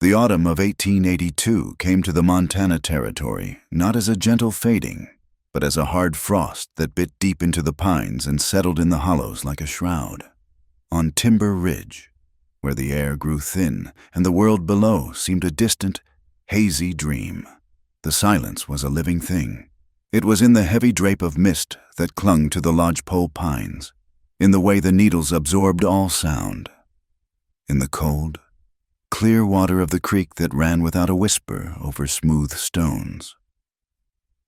The autumn of 1882 came to the Montana Territory not as a gentle fading, but as a hard frost that bit deep into the pines and settled in the hollows like a shroud. On Timber Ridge, where the air grew thin and the world below seemed a distant, hazy dream, the silence was a living thing. It was in the heavy drape of mist that clung to the lodgepole pines, in the way the needles absorbed all sound, in the cold, clear water of the creek that ran without a whisper over smooth stones.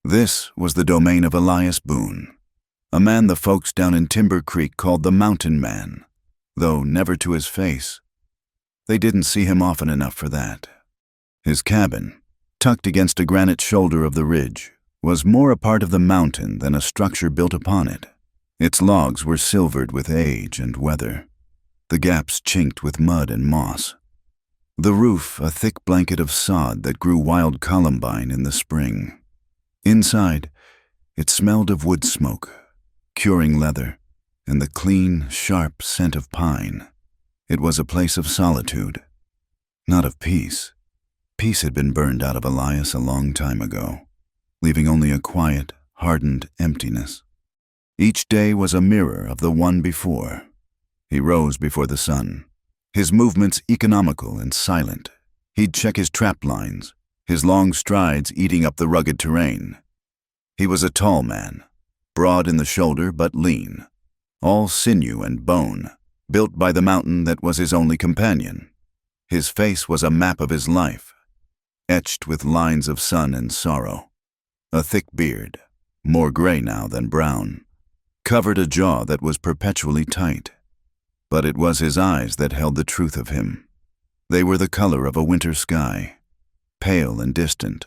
This was the domain of Elias Boone, a man the folks down in Timber Creek called the Mountain Man, though never to his face. They didn't see him often enough for that. His cabin, tucked against a granite shoulder of the ridge, was more a part of the mountain than a structure built upon it. Its logs were silvered with age and weather, the gaps chinked with mud and moss, the roof a thick blanket of sod that grew wild columbine in the spring. Inside, it smelled of wood smoke, curing leather, and the clean, sharp scent of pine. It was a place of solitude, not of peace. Peace had been burned out of Elias a long time ago, leaving only a quiet, hardened emptiness. Each day was a mirror of the one before. He rose before the sun, his movements economical and silent. He'd check his trap lines, his long strides eating up the rugged terrain. He was a tall man, broad in the shoulder but lean, all sinew and bone, built by the mountain that was his only companion. His face was a map of his life, etched with lines of sun and sorrow. A thick beard, more gray now than brown, covered a jaw that was perpetually tight. But it was his eyes that held the truth of him. They were the color of a winter sky, pale and distant,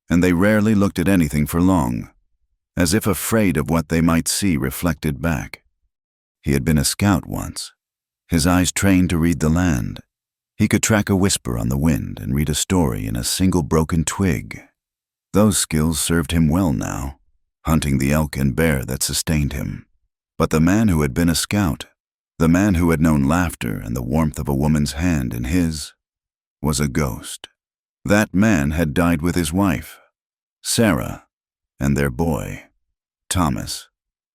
and they rarely looked at anything for long, as if afraid of what they might see reflected back. He had been a scout once, his eyes trained to read the land. He could track a whisper on the wind and read a story in a single broken twig. Those skills served him well now, hunting the elk and bear that sustained him. But the man who had been a scout, the man who had known laughter and the warmth of a woman's hand in his, was a ghost. That man had died with his wife, Sarah, and their boy, Thomas,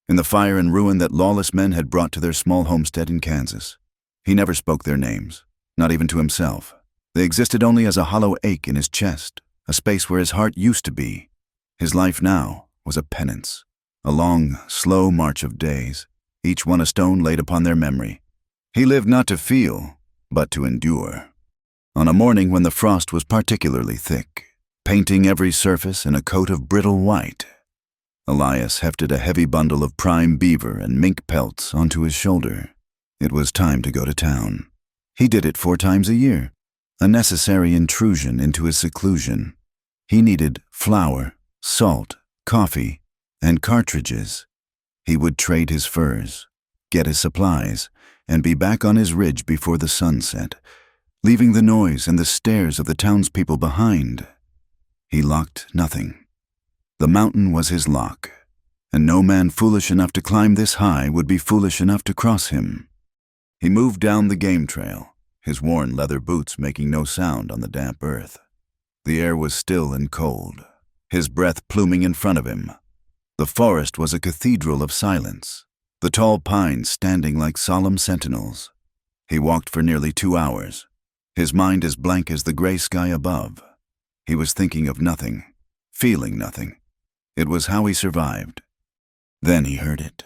in the fire and ruin that lawless men had brought to their small homestead in Kansas. He never spoke their names, not even to himself. They existed only as a hollow ache in his chest, a space where his heart used to be. His life now was a penance, a long, slow march of days, each one a stone laid upon their memory. He lived not to feel, but to endure. On a morning when the frost was particularly thick, painting every surface in a coat of brittle white, Elias hefted a heavy bundle of prime beaver and mink pelts onto his shoulder. It was time to go to town. He did it 4 times a year, a necessary intrusion into his seclusion. He needed flour, salt, coffee, and cartridges. He would trade his furs, get his supplies, and be back on his ridge before the sun set, leaving the noise and the stares of the townspeople behind. He locked nothing. The mountain was his lock, and no man foolish enough to climb this high would be foolish enough to cross him. He moved down the game trail, his worn leather boots making no sound on the damp earth. The air was still and cold, his breath pluming in front of him. The forest was a cathedral of silence, the tall pines standing like solemn sentinels. He walked for nearly 2 hours, his mind as blank as the gray sky above. He was thinking of nothing, feeling nothing. It was how he survived. Then he heard it.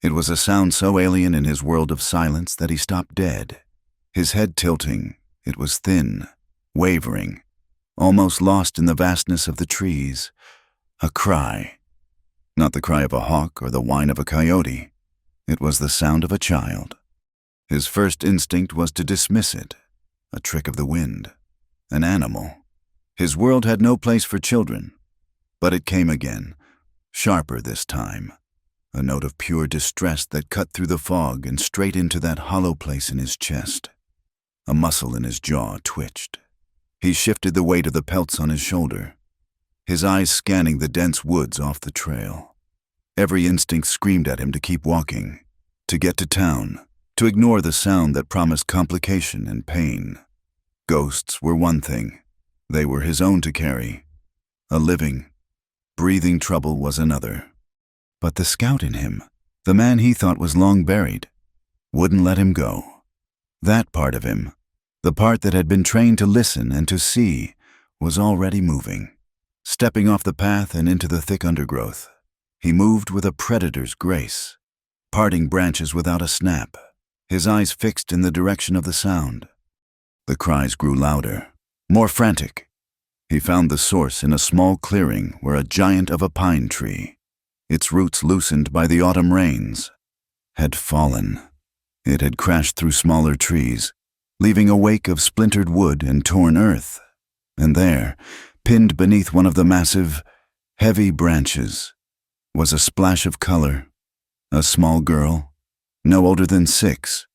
It was a sound so alien in his world of silence that he stopped dead, his head tilting. It was thin, wavering, almost lost in the vastness of the trees. A cry. Not the cry of a hawk or the whine of a coyote. It was the sound of a child. His first instinct was to dismiss it, a trick of the wind, an animal. His world had no place for children, but it came again, sharper this time, a note of pure distress that cut through the fog and straight into that hollow place in his chest. A muscle in his jaw twitched. He shifted the weight of the pelts on his shoulder, his eyes scanning the dense woods off the trail. Every instinct screamed at him to keep walking, to get to town, to ignore the sound that promised complication and pain. Ghosts were one thing. They were his own to carry. A living, breathing trouble was another. But the scout in him, the man he thought was long buried, wouldn't let him go. That part of him, the part that had been trained to listen and to see, was already moving. Stepping off the path and into the thick undergrowth, he moved with a predator's grace, parting branches without a snap, his eyes fixed in the direction of the sound. The cries grew louder, more frantic. He found the source in a small clearing where a giant of a pine tree, its roots loosened by the autumn rains, had fallen. It had crashed through smaller trees, leaving a wake of splintered wood and torn earth. And there, pinned beneath one of the massive, heavy branches, was a splash of color. A small girl, no older than 6,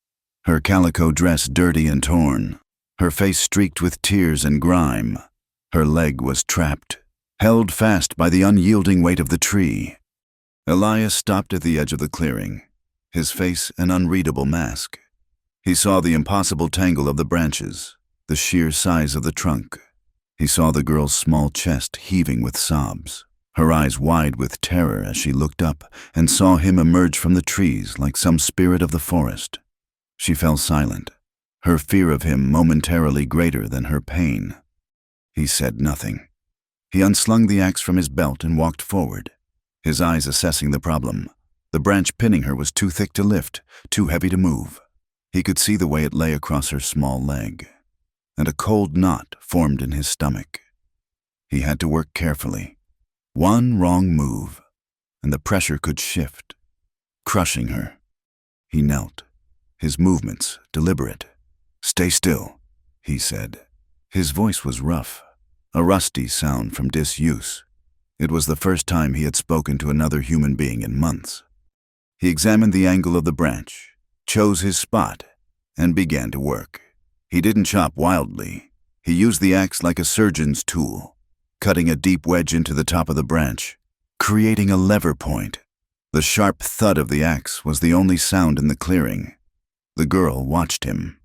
her calico dress dirty and torn, her face streaked with tears and grime. Her leg was trapped, held fast by the unyielding weight of the tree. Elias stopped at the edge of the clearing, his face an unreadable mask. He saw the impossible tangle of the branches, the sheer size of the trunk. He saw the girl's small chest heaving with sobs, her eyes wide with terror as she looked up and saw him emerge from the trees like some spirit of the forest. She fell silent, her fear of him momentarily greater than her pain. He said nothing. He unslung the axe from his belt and walked forward, his eyes assessing the problem. The branch pinning her was too thick to lift, too heavy to move. He could see the way it lay across her small leg, and a cold knot formed in his stomach. He had to work carefully. One wrong move, and the pressure could shift, crushing her. He knelt, his movements deliberate. "Stay still," he said. His voice was rough, a rusty sound from disuse. It was the first time he had spoken to another human being in months. He examined the angle of the branch, chose his spot, and began to work. He didn't chop wildly. He used the axe like a surgeon's tool, cutting a deep wedge into the top of the branch, creating a lever point. The sharp thud of the axe was the only sound in the clearing. The girl watched him,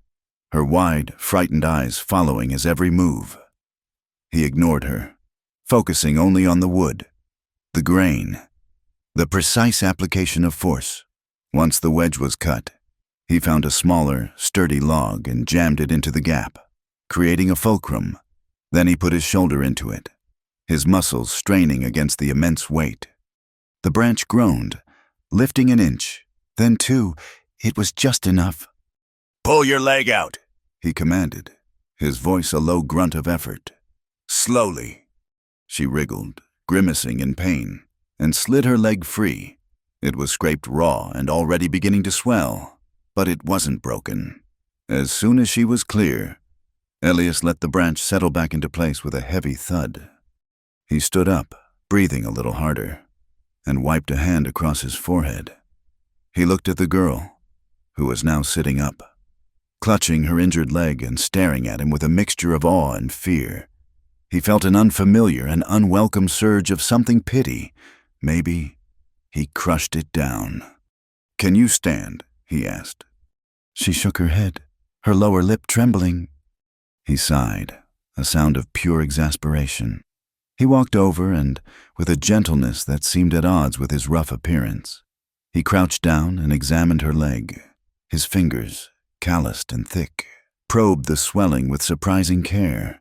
her wide, frightened eyes following his every move. He ignored her, focusing only on the wood, the grain, the precise application of force. Once the wedge was cut, he found a smaller, sturdy log and jammed it into the gap, creating a fulcrum. Then he put his shoulder into it, his muscles straining against the immense weight. The branch groaned, lifting an inch, then 2. It was just enough. "Pull your leg out," he commanded, his voice a low grunt of effort. "Slowly." She wriggled, grimacing in pain, and slid her leg free. It was scraped raw and already beginning to swell, but it wasn't broken. As soon as she was clear, Elias let the branch settle back into place with a heavy thud. He stood up, breathing a little harder, and wiped a hand across his forehead. He looked at the girl, who was now sitting up, clutching her injured leg and staring at him with a mixture of awe and fear. He felt an unfamiliar and unwelcome surge of something pity. Maybe he crushed it down. "Can you stand?" he asked. She shook her head, her lower lip trembling. He sighed, a sound of pure exasperation. He walked over and, with a gentleness that seemed at odds with his rough appearance, he crouched down and examined her leg. His fingers, calloused and thick, probed the swelling with surprising care.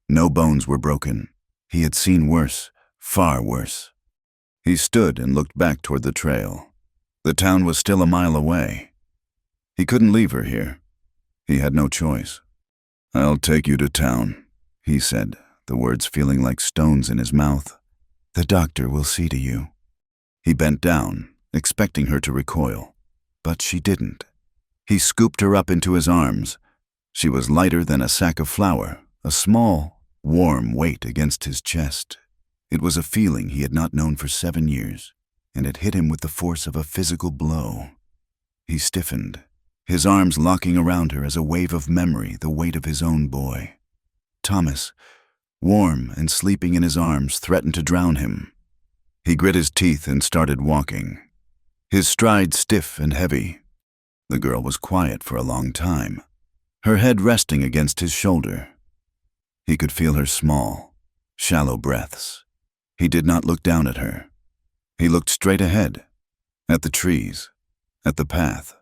No bones were broken. He had seen worse, far worse. He stood and looked back toward the trail. The town was still a mile away. He couldn't leave her here. He had no choice. "I'll take you to town," he said, the words feeling like stones in his mouth. "The doctor will see to you." He bent down, expecting her to recoil, but she didn't. He scooped her up into his arms. She was lighter than a sack of flour, a small, warm weight against his chest. It was a feeling he had not known for 7 years, and it hit him with the force of a physical blow. He stiffened, his arms locking around her as a wave of memory, the weight of his own boy. Thomas, warm and sleeping in his arms, threatened to drown him. He grit his teeth and started walking, his stride stiff and heavy. The girl was quiet for a long time, her head resting against his shoulder, He could feel her small, shallow breaths. He did not look down at her. He looked straight ahead, at the trees, at the path,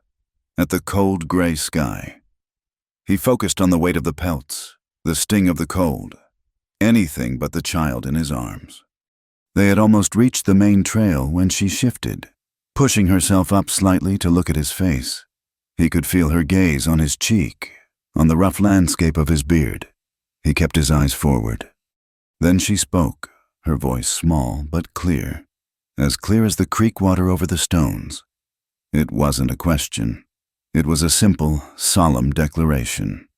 at the cold gray sky. He focused on the weight of the pelts, the sting of the cold, anything but the child in his arms. They had almost reached the main trail when she shifted, pushing herself up slightly to look at his face. He could feel her gaze on his cheek, on the rough landscape of his beard. He kept his eyes forward. Then she spoke, her voice small but clear, as clear as the creek water over the stones. It wasn't a question. It was a simple, solemn declaration.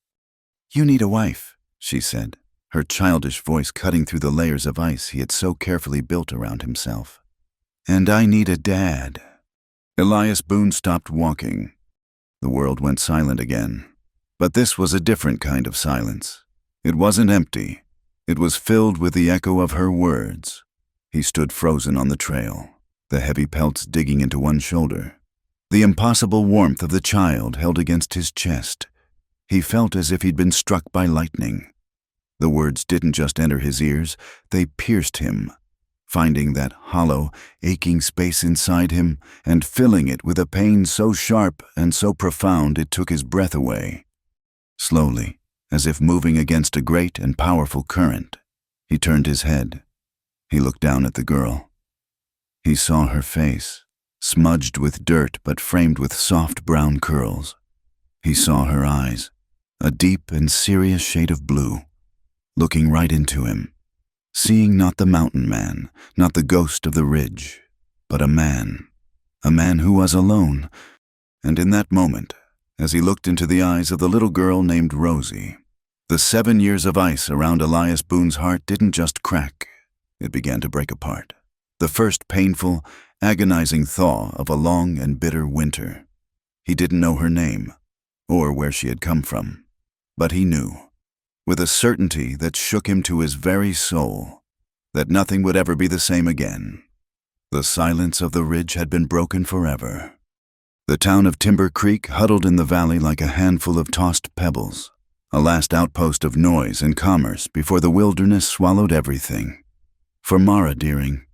"You need a wife," she said, her childish voice cutting through the layers of ice he had so carefully built around himself. "And I need a dad." Elias Boone stopped walking. The world went silent again. But this was a different kind of silence. It wasn't empty. It was filled with the echo of her words. He stood frozen on the trail, the heavy pelts digging into one shoulder, the impossible warmth of the child held against his chest. He felt as if he'd been struck by lightning. The words didn't just enter his ears, they pierced him, finding that hollow, aching space inside him and filling it with a pain so sharp and so profound it took his breath away. Slowly, as if moving against a great and powerful current, he turned his head. He looked down at the girl. He saw her face, smudged with dirt but framed with soft brown curls. He saw her eyes, a deep and serious shade of blue, looking right into him, seeing not the mountain man, not the ghost of the ridge, but a man who was alone. And in that moment, as he looked into the eyes of the little girl named Rosie, the 7 years of ice around Elias Boone's heart didn't just crack, it began to break apart. The first painful, agonizing thaw of a long and bitter winter. He didn't know her name, or where she had come from, but he knew, with a certainty that shook him to his very soul, that nothing would ever be the same again. The silence of the ridge had been broken forever. The town of Timber Creek huddled in the valley like a handful of tossed pebbles, a last outpost of noise and commerce before the wilderness swallowed everything. For Mara Deering,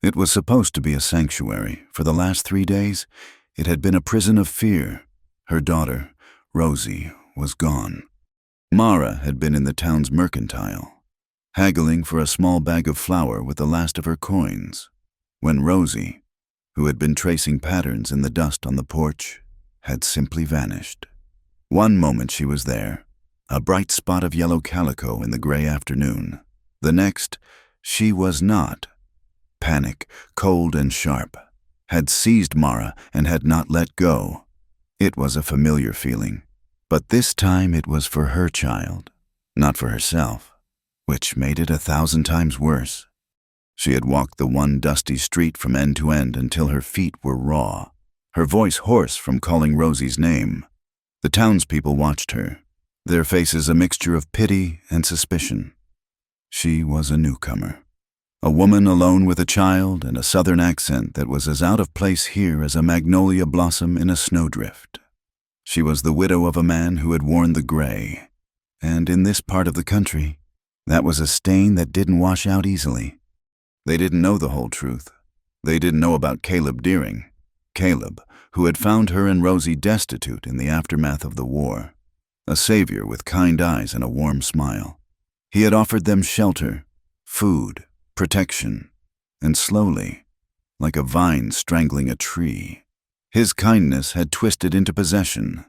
it was supposed to be a sanctuary. For the last 3 days, it had been a prison of fear. Her daughter, Rosie, was gone. Mara had been in the town's mercantile, haggling for a small bag of flour with the last of her coins, when Rosie, who had been tracing patterns in the dust on the porch, had simply vanished. One moment she was there, a bright spot of yellow calico in the gray afternoon. The next, she was not. Panic, cold and sharp, had seized Mara and had not let go. It was a familiar feeling, but this time it was for her child, not for herself, which made it 1,000 times worse. She had walked the one dusty street from end to end until her feet were raw, her voice hoarse from calling Rosie's name. The townspeople watched her, their faces a mixture of pity and suspicion. She was a newcomer, a woman alone with a child and a southern accent that was as out of place here as a magnolia blossom in a snowdrift. She was the widow of a man who had worn the gray, and in this part of the country, that was a stain that didn't wash out easily. They didn't know the whole truth. They didn't know about Caleb Deering, Caleb, who had found her and Rosie destitute in the aftermath of the war, a savior with kind eyes and a warm smile. He had offered them shelter, food, protection, and slowly, like a vine strangling a tree, his kindness had twisted into possession.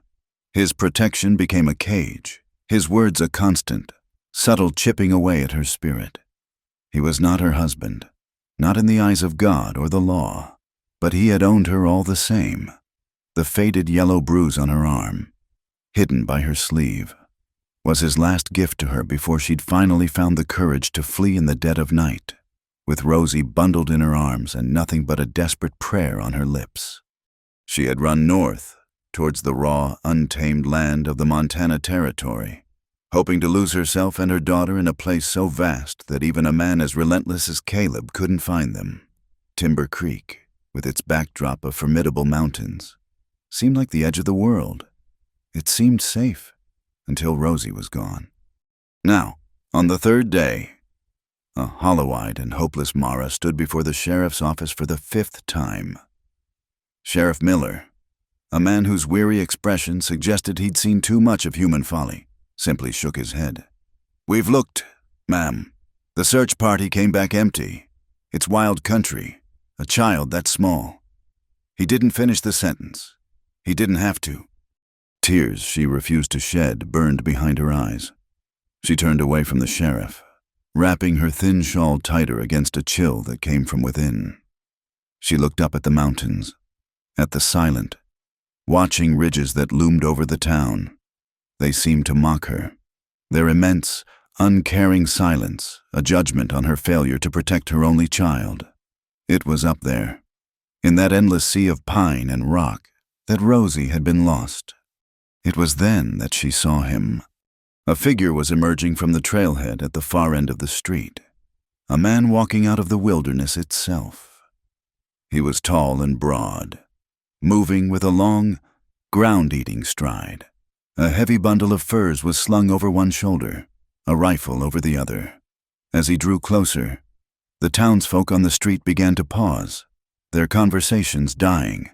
His protection became a cage, his words a constant, subtle chipping away at her spirit. He was not her husband, not in the eyes of God or the law, but he had owned her all the same. The faded yellow bruise on her arm, hidden by her sleeve, was his last gift to her before she'd finally found the courage to flee in the dead of night, with Rosie bundled in her arms and nothing but a desperate prayer on her lips. She had run north, towards the raw, untamed land of the Montana Territory, hoping to lose herself and her daughter in a place so vast that even a man as relentless as Caleb couldn't find them. Timber Creek, with its backdrop of formidable mountains, seemed like the edge of the world. It seemed safe, until Rosie was gone. Now, On the third day, a hollow-eyed and hopeless Mara stood before the sheriff's office for the 5th time. Sheriff Miller, a man whose weary expression suggested he'd seen too much of human folly, simply shook his head. "We've looked, ma'am. The search party came back empty. It's wild country. A child that small." He didn't finish the sentence. He didn't have to. Tears she refused to shed burned behind her eyes. She turned away from the sheriff, wrapping her thin shawl tighter against a chill that came from within. She looked up at the mountains, at the silent, watching ridges that loomed over the town. They seemed to mock her. Their immense, uncaring silence, a judgment on her failure to protect her only child. It was up there, in that endless sea of pine and rock, that Rosie had been lost. It was then that she saw him. A figure was emerging from the trailhead at the far end of the street, a man walking out of the wilderness itself. He was tall and broad, moving with a long, ground-eating stride. A heavy bundle of furs was slung over one shoulder, a rifle over the other. As he drew closer, the townsfolk on the street began to pause, their conversations dying.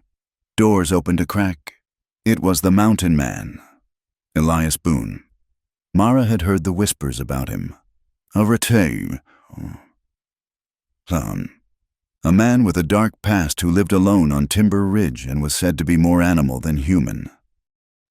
Doors opened a crack. It was the mountain man, Elias Boone. Mara had heard the whispers about him. A retail plan. A man with a dark past who lived alone on Timber Ridge and was said to be more animal than human.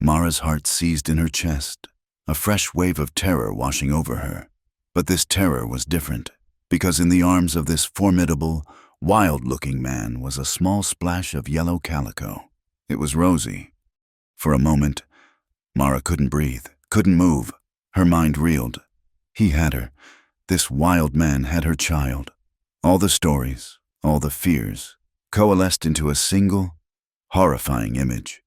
Mara's heart seized in her chest, a fresh wave of terror washing over her. But this terror was different, because in the arms of this formidable, wild-looking man was a small splash of yellow calico. It was Rosie. For a moment, Mara couldn't breathe, couldn't move. Her mind reeled. He had her. This wild man had her child. All the stories, all the fears, coalesced into a single, horrifying image.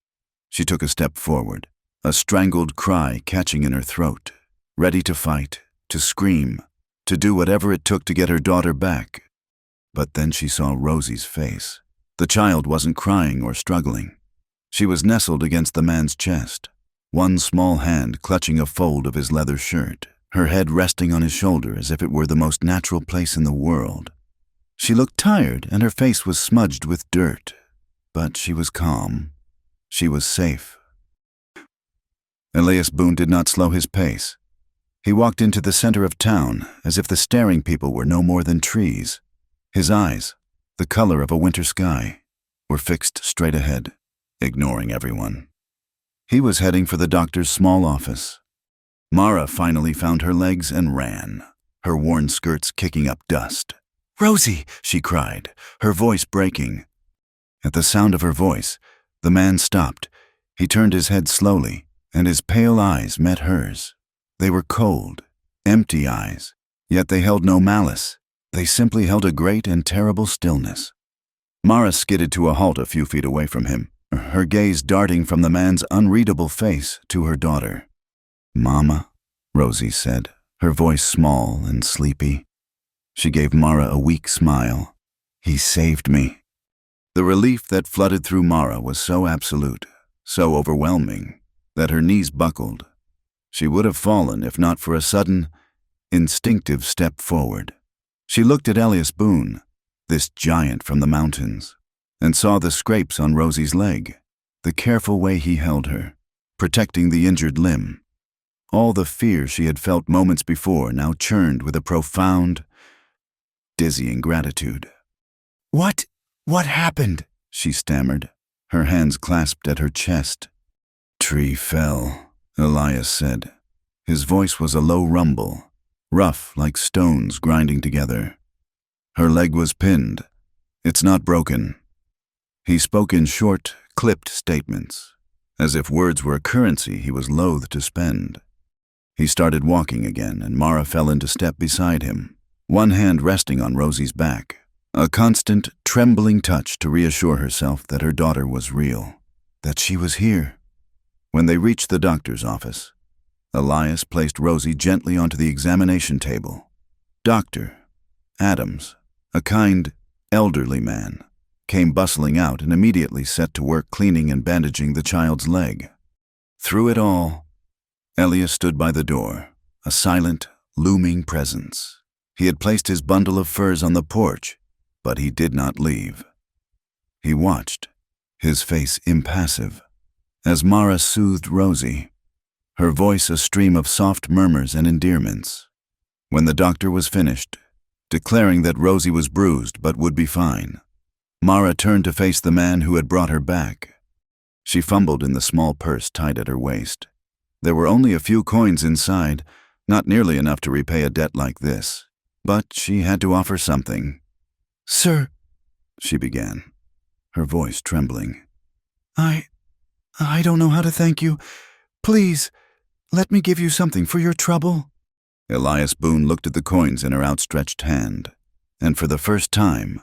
She took a step forward, a strangled cry catching in her throat, ready to fight, to scream, to do whatever it took to get her daughter back. But then she saw Rosie's face. The child wasn't crying or struggling. She was nestled against the man's chest, one small hand clutching a fold of his leather shirt, her head resting on his shoulder as if it were the most natural place in the world. She looked tired and her face was smudged with dirt, but she was calm. She was safe. Elias Boone did not slow his pace. He walked into the center of town as if the staring people were no more than trees. His eyes, the color of a winter sky, were fixed straight ahead, ignoring everyone. He was heading for the doctor's small office. Mara finally found her legs and ran, her worn skirts kicking up dust. "Rosie!" she cried, her voice breaking. At the sound of her voice, the man stopped. He turned his head slowly, and his pale eyes met hers. They were cold, empty eyes, yet they held no malice. They simply held a great and terrible stillness. Mara skidded to a halt a few feet away from him, her gaze darting from the man's unreadable face to her daughter. "Mama," Rosie said, her voice small and sleepy. She gave Mara a weak smile. "He saved me." The relief that flooded through Mara was so absolute, so overwhelming, that her knees buckled. She would have fallen if not for a sudden, instinctive step forward. She looked at Elias Boone, this giant from the mountains, and saw the scrapes on Rosie's leg, the careful way he held her, protecting the injured limb. All the fear she had felt moments before now churned with a profound, dizzying gratitude. What happened?" she stammered, her hands clasped at her chest. "Tree fell," Elias said. His voice was a low rumble, rough like stones grinding together. "Her leg was pinned. It's not broken." He spoke in short, clipped statements, as if words were a currency he was loath to spend. He started walking again, and Mara fell into step beside him, one hand resting on Rosie's back, a constant, trembling touch to reassure herself that her daughter was real, that she was here. When they reached the doctor's office, Elias placed Rosie gently onto the examination table. Dr. Adams, a kind, elderly man, came bustling out and immediately set to work cleaning and bandaging the child's leg. Through it all, Elias stood by the door, a silent, looming presence. He had placed his bundle of furs on the porch, but he did not leave. He watched, his face impassive, as Mara soothed Rosie, her voice a stream of soft murmurs and endearments. When the doctor was finished, declaring that Rosie was bruised but would be fine, Mara turned to face the man who had brought her back. She fumbled in the small purse tied at her waist. There were only a few coins inside, not nearly enough to repay a debt like this, but she had to offer something. "Sir," she began, her voice trembling. I don't know how to thank you. Please, let me give you something for your trouble." Elias Boone looked at the coins in her outstretched hand, and for the first time,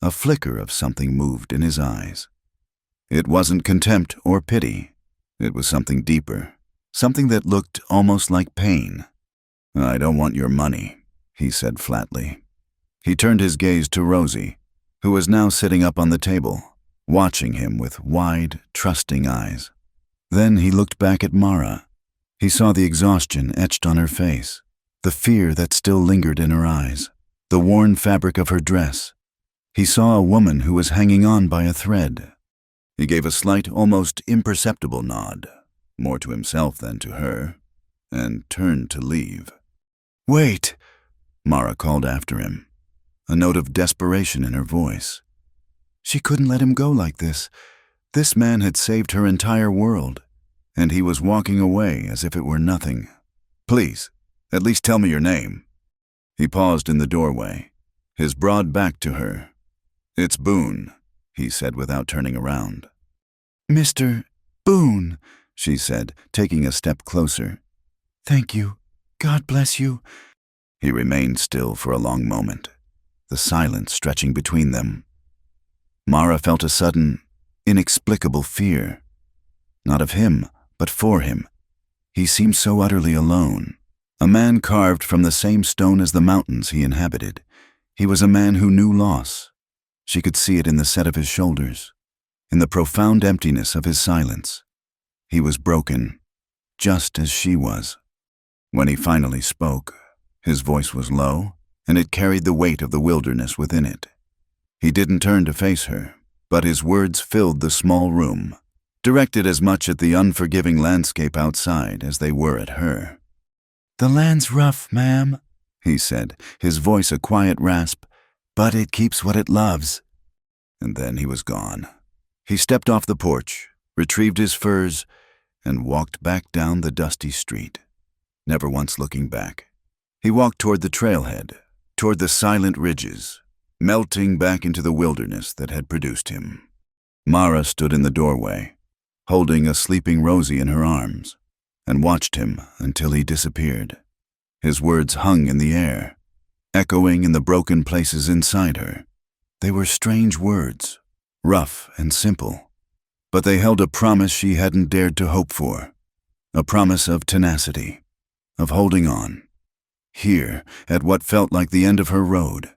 a flicker of something moved in his eyes. It wasn't contempt or pity. It was something deeper, something that looked almost like pain. "I don't want your money," he said flatly. He turned his gaze to Rosie, who was now sitting up on the table, watching him with wide, trusting eyes. Then he looked back at Mara. He saw the exhaustion etched on her face, the fear that still lingered in her eyes, the worn fabric of her dress. He saw a woman who was hanging on by a thread. He gave a slight, almost imperceptible nod, more to himself than to her, and turned to leave. "Wait," Mara called after him, a note of desperation in her voice. She couldn't let him go like this. This man had saved her entire world, and he was walking away as if it were nothing. "Please, at least tell me your name." He paused in the doorway, his broad back to her. "It's Boone," he said without turning around. "Mr. Boone," she said, taking a step closer. "Thank you. God bless you." He remained still for a long moment, the silence stretching between them. Mara felt a sudden, inexplicable fear. Not of him, but for him. He seemed so utterly alone. A man carved from the same stone as the mountains he inhabited. He was a man who knew loss. She could see it in the set of his shoulders, in the profound emptiness of his silence. He was broken, just as she was. When he finally spoke, his voice was low, and it carried the weight of the wilderness within it. He didn't turn to face her, but his words filled the small room, directed as much at the unforgiving landscape outside as they were at her. "The land's rough, ma'am," he said, his voice a quiet rasp, "but it keeps what it loves." And then he was gone. He stepped off the porch, retrieved his furs, and walked back down the dusty street, never once looking back. He walked toward the trailhead, toward the silent ridges, melting back into the wilderness that had produced him. Mara stood in the doorway, holding a sleeping Rosie in her arms, and watched him until he disappeared. His words hung in the air, echoing in the broken places inside her. They were strange words, rough and simple, but they held a promise she hadn't dared to hope for, a promise of tenacity, of holding on. Here, at what felt like the end of her road,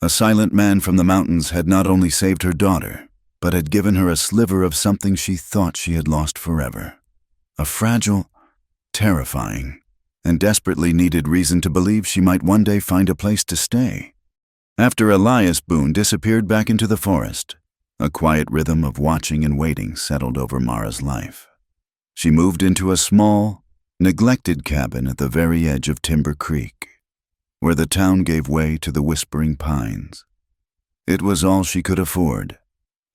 a silent man from the mountains had not only saved her daughter, but had given her a sliver of something she thought she had lost forever. A fragile, terrifying, and desperately needed reason to believe she might one day find a place to stay. After Elias Boone disappeared back into the forest, a quiet rhythm of watching and waiting settled over Mara's life. She moved into a small, neglected cabin at the very edge of Timber Creek, where the town gave way to the whispering pines. It was all she could afford,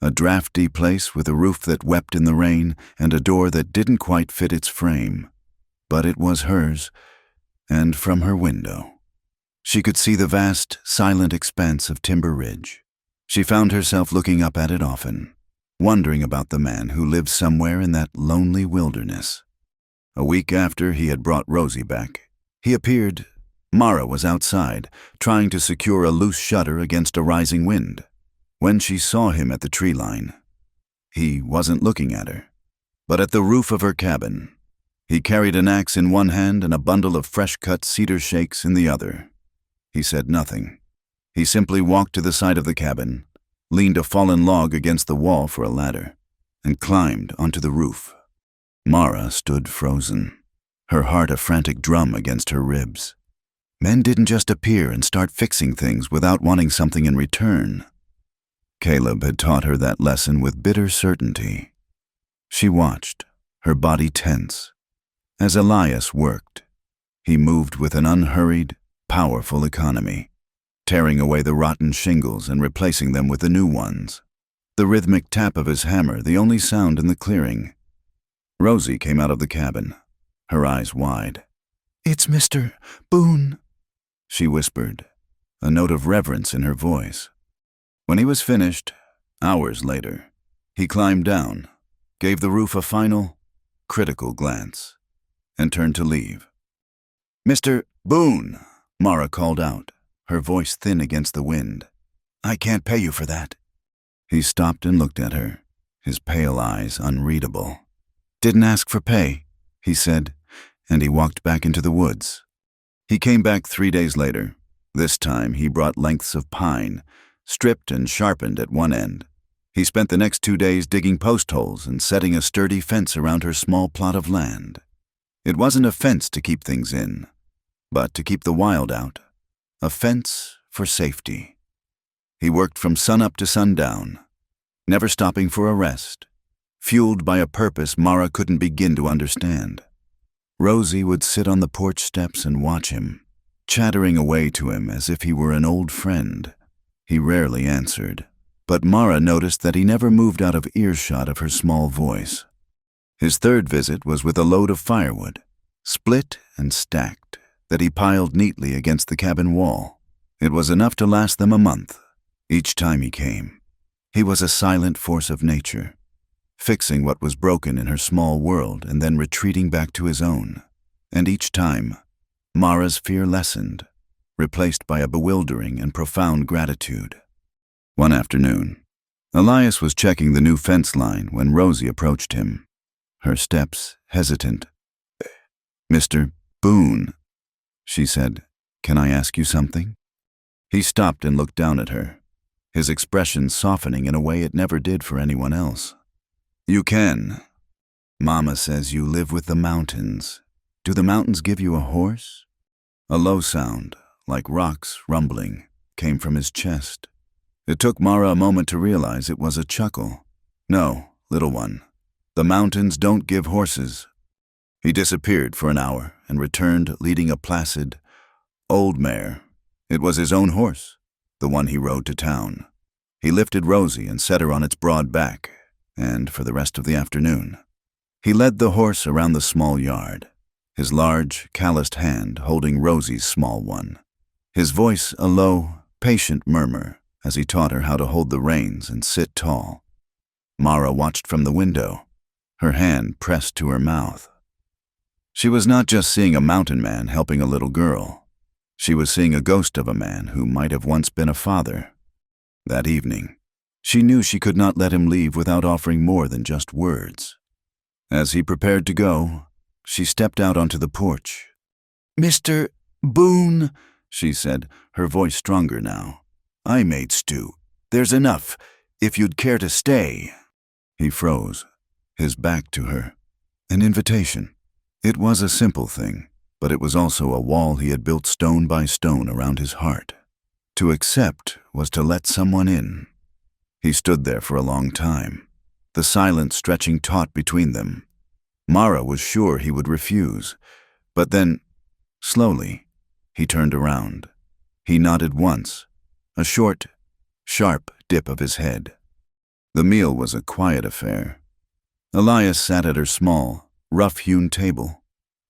a drafty place with a roof that wept in the rain and a door that didn't quite fit its frame. But it was hers, and from her window, she could see the vast, silent expanse of Timber Ridge. She found herself looking up at it often, wondering about the man who lived somewhere in that lonely wilderness. A week after he had brought Rosie back, he appeared. Mara was outside, trying to secure a loose shutter against a rising wind, when she saw him at the tree line. He wasn't looking at her, but at the roof of her cabin. He carried an axe in one hand and a bundle of fresh-cut cedar shakes in the other. He said nothing. He simply walked to the side of the cabin, leaned a fallen log against the wall for a ladder, and climbed onto the roof. Mara stood frozen, her heart a frantic drum against her ribs. Men didn't just appear and start fixing things without wanting something in return. Caleb had taught her that lesson with bitter certainty. She watched, her body tense. As Elias worked, he moved with an unhurried, powerful economy, tearing away the rotten shingles and replacing them with the new ones. The rhythmic tap of his hammer, the only sound in the clearing. Rosie came out of the cabin, her eyes wide. "It's Mr. Boone," she whispered, a note of reverence in her voice. When he was finished, hours later, he climbed down, gave the roof a final, critical glance, and turned to leave. "Mr. Boone," Mara called out, her voice thin against the wind. "I can't pay you for that." He stopped and looked at her, his pale eyes unreadable. "Didn't ask for pay," he said, and he walked back into the woods. He came back 3 days later. This time he brought lengths of pine, stripped and sharpened at one end. He spent the next 2 days digging post holes and setting a sturdy fence around her small plot of land. It wasn't a fence to keep things in, but to keep the wild out. A fence for safety. He worked from sunup to sundown, never stopping for a rest, fueled by a purpose Mara couldn't begin to understand. Rosie would sit on the porch steps and watch him, chattering away to him as if he were an old friend. He rarely answered, but Mara noticed that he never moved out of earshot of her small voice. His third visit was with a load of firewood, split and stacked, that he piled neatly against the cabin wall. It was enough to last them a month. Each time he came, he was a silent force of nature, fixing what was broken in her small world and then retreating back to his own. And each time, Mara's fear lessened, replaced by a bewildering and profound gratitude. One afternoon, Elias was checking the new fence line when Rosie approached him, her steps hesitant. "Mr. Boone," she said, "can I ask you something?" He stopped and looked down at her, his expression softening in a way it never did for anyone else. "You can. Mama says you live with the mountains. Do the mountains give you a horse?" A low sound, like rocks rumbling, came from his chest. It took Mara a moment to realize it was a chuckle. "No, little one. The mountains don't give horses." He disappeared for an hour and returned leading a placid, old mare. It was his own horse, the one he rode to town. He lifted Rosie and set her on its broad back, and for the rest of the afternoon, he led the horse around the small yard, his large, calloused hand holding Rosie's small one, his voice a low, patient murmur as he taught her how to hold the reins and sit tall. Mara watched from the window, her hand pressed to her mouth. She was not just seeing a mountain man helping a little girl. She was seeing a ghost of a man who might have once been a father. That evening, she knew she could not let him leave without offering more than just words. As he prepared to go, she stepped out onto the porch. "Mr. Boone," she said, her voice stronger now. "I made stew. There's enough, if you'd care to stay." He froze, his back to her. An invitation. It was a simple thing, but it was also a wall he had built stone by stone around his heart. To accept was to let someone in. He stood there for a long time, the silence stretching taut between them. Mara was sure he would refuse, but then, slowly, he turned around. He nodded once, a short, sharp dip of his head. The meal was a quiet affair. Elias sat at her small, rough-hewn table,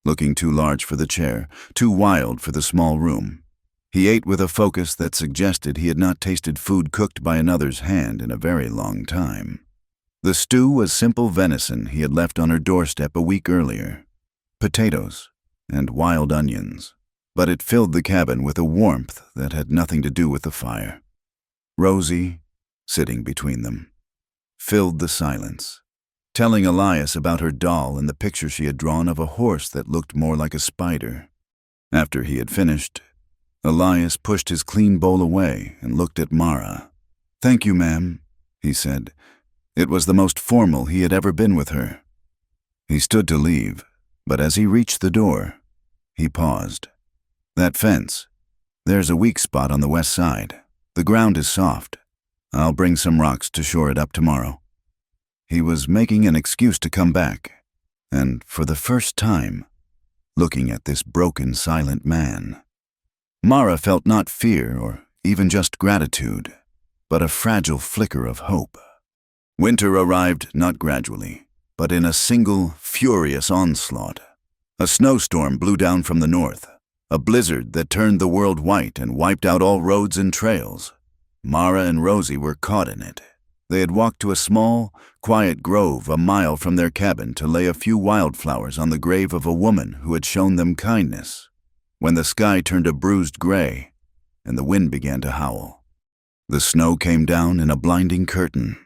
looking too large for the chair, too wild for the small room. He ate with a focus that suggested he had not tasted food cooked by another's hand in a very long time. The stew was simple venison he had left on her doorstep a week earlier, potatoes and wild onions, but it filled the cabin with a warmth that had nothing to do with the fire. Rosie, sitting between them, filled the silence, telling Elias about her doll and the picture she had drawn of a horse that looked more like a spider. After he had finished, Elias pushed his clean bowl away and looked at Mara. "Thank you, ma'am," he said. It was the most formal he had ever been with her. He stood to leave, but as he reached the door, he paused. That fence. There's a weak spot on the west side. The ground is soft. I'll bring some rocks to shore it up tomorrow. He was making an excuse to come back, and for the first time, looking at this broken, silent man. Mara felt not fear or even just gratitude, but a fragile flicker of hope. Winter arrived not gradually, but in a single, furious onslaught. A snowstorm blew down from the north, a blizzard that turned the world white and wiped out all roads and trails. Mara and Rosie were caught in it. They had walked to a small, quiet grove a mile from their cabin to lay a few wildflowers on the grave of a woman who had shown them kindness, when the sky turned a bruised gray and the wind began to howl. The snow came down in a blinding curtain.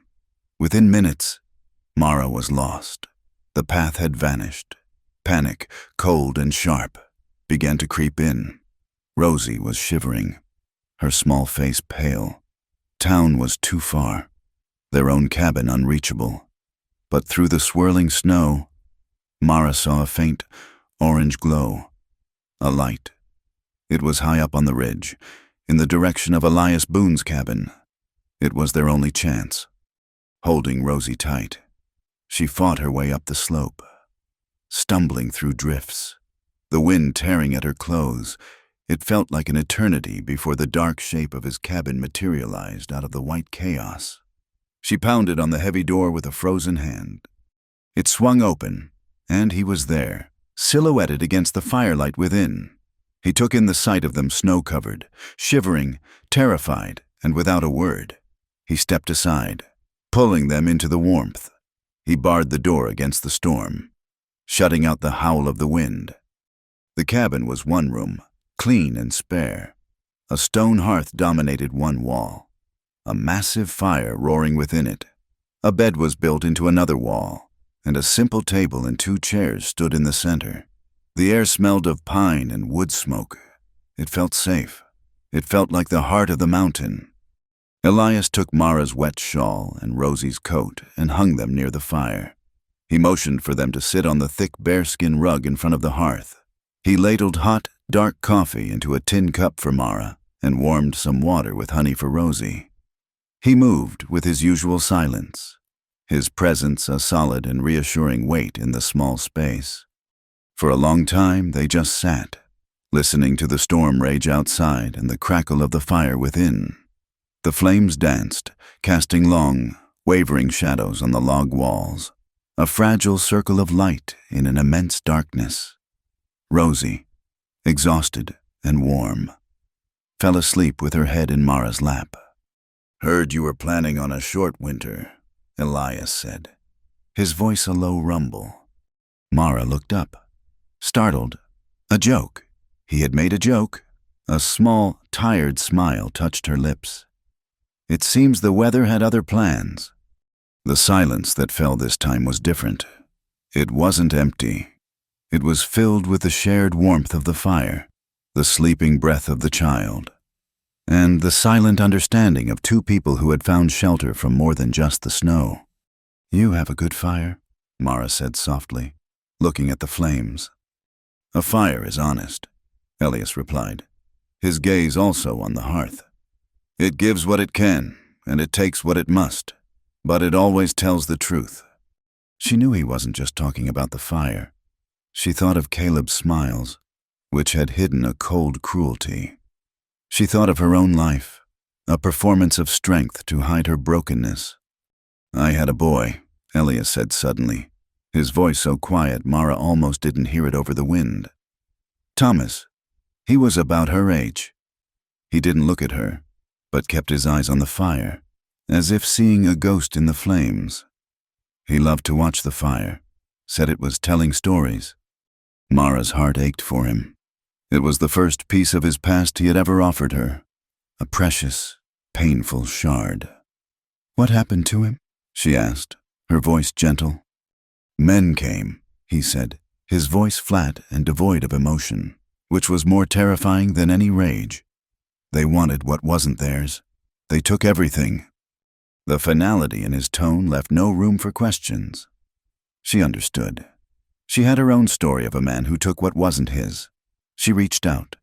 Within minutes, Mara was lost. The path had vanished. Panic, cold and sharp, began to creep in. Rosie was shivering, her small face pale. Town was too far, their own cabin unreachable. But through the swirling snow, Mara saw a faint orange glow, a light. It was high up on the ridge, in the direction of Elias Boone's cabin. It was their only chance. Holding Rosie tight, she fought her way up the slope, stumbling through drifts, the wind tearing at her clothes. It felt like an eternity before the dark shape of his cabin materialized out of the white chaos. She pounded on the heavy door with a frozen hand. It swung open, and he was there, silhouetted against the firelight within. He took in the sight of them snow-covered, shivering, terrified, and without a word. He stepped aside, pulling them into the warmth. He barred the door against the storm, shutting out the howl of the wind. The cabin was one room, clean and spare. A stone hearth dominated one wall, a massive fire roaring within it. A bed was built into another wall, and a simple table and 2 chairs stood in the center. The air smelled of pine and wood smoke. It felt safe. It felt like the heart of the mountain. Elias took Mara's wet shawl and Rosie's coat and hung them near the fire. He motioned for them to sit on the thick bearskin rug in front of the hearth. He ladled hot, dark coffee into a tin cup for Mara and warmed some water with honey for Rosie. He moved with his usual silence, his presence a solid and reassuring weight in the small space. For a long time they just sat, listening to the storm rage outside and the crackle of the fire within. The flames danced, casting long, wavering shadows on the log walls, a fragile circle of light in an immense darkness. Rosie, exhausted and warm, fell asleep with her head in Mara's lap. "Heard you were planning on a short winter," Elias said, his voice a low rumble. Mara looked up, startled. A joke. He had made a joke. A small, tired smile touched her lips. It seems the weather had other plans. The silence that fell this time was different. It wasn't empty. It was filled with the shared warmth of the fire, the sleeping breath of the child, and the silent understanding of 2 people who had found shelter from more than just the snow. "You have a good fire," Mara said softly, looking at the flames. "A fire is honest," Elias replied, his gaze also on the hearth. "It gives what it can, and it takes what it must, but it always tells the truth." She knew he wasn't just talking about the fire. She thought of Caleb's smiles, which had hidden a cold cruelty. She thought of her own life, a performance of strength to hide her brokenness. "I had a boy," Elias said suddenly, his voice so quiet Mara almost didn't hear it over the wind. "Thomas. He was about her age." He didn't look at her, but kept his eyes on the fire, as if seeing a ghost in the flames. He loved to watch the fire, said it was telling stories. Mara's heart ached for him. It was the first piece of his past he had ever offered her, a precious, painful shard. "What happened to him?" she asked, her voice gentle. "Men came," he said, his voice flat and devoid of emotion, which was more terrifying than any rage. "They wanted what wasn't theirs. They took everything." The finality in his tone left no room for questions. She understood. She had her own story of a man who took what wasn't his. She reached out,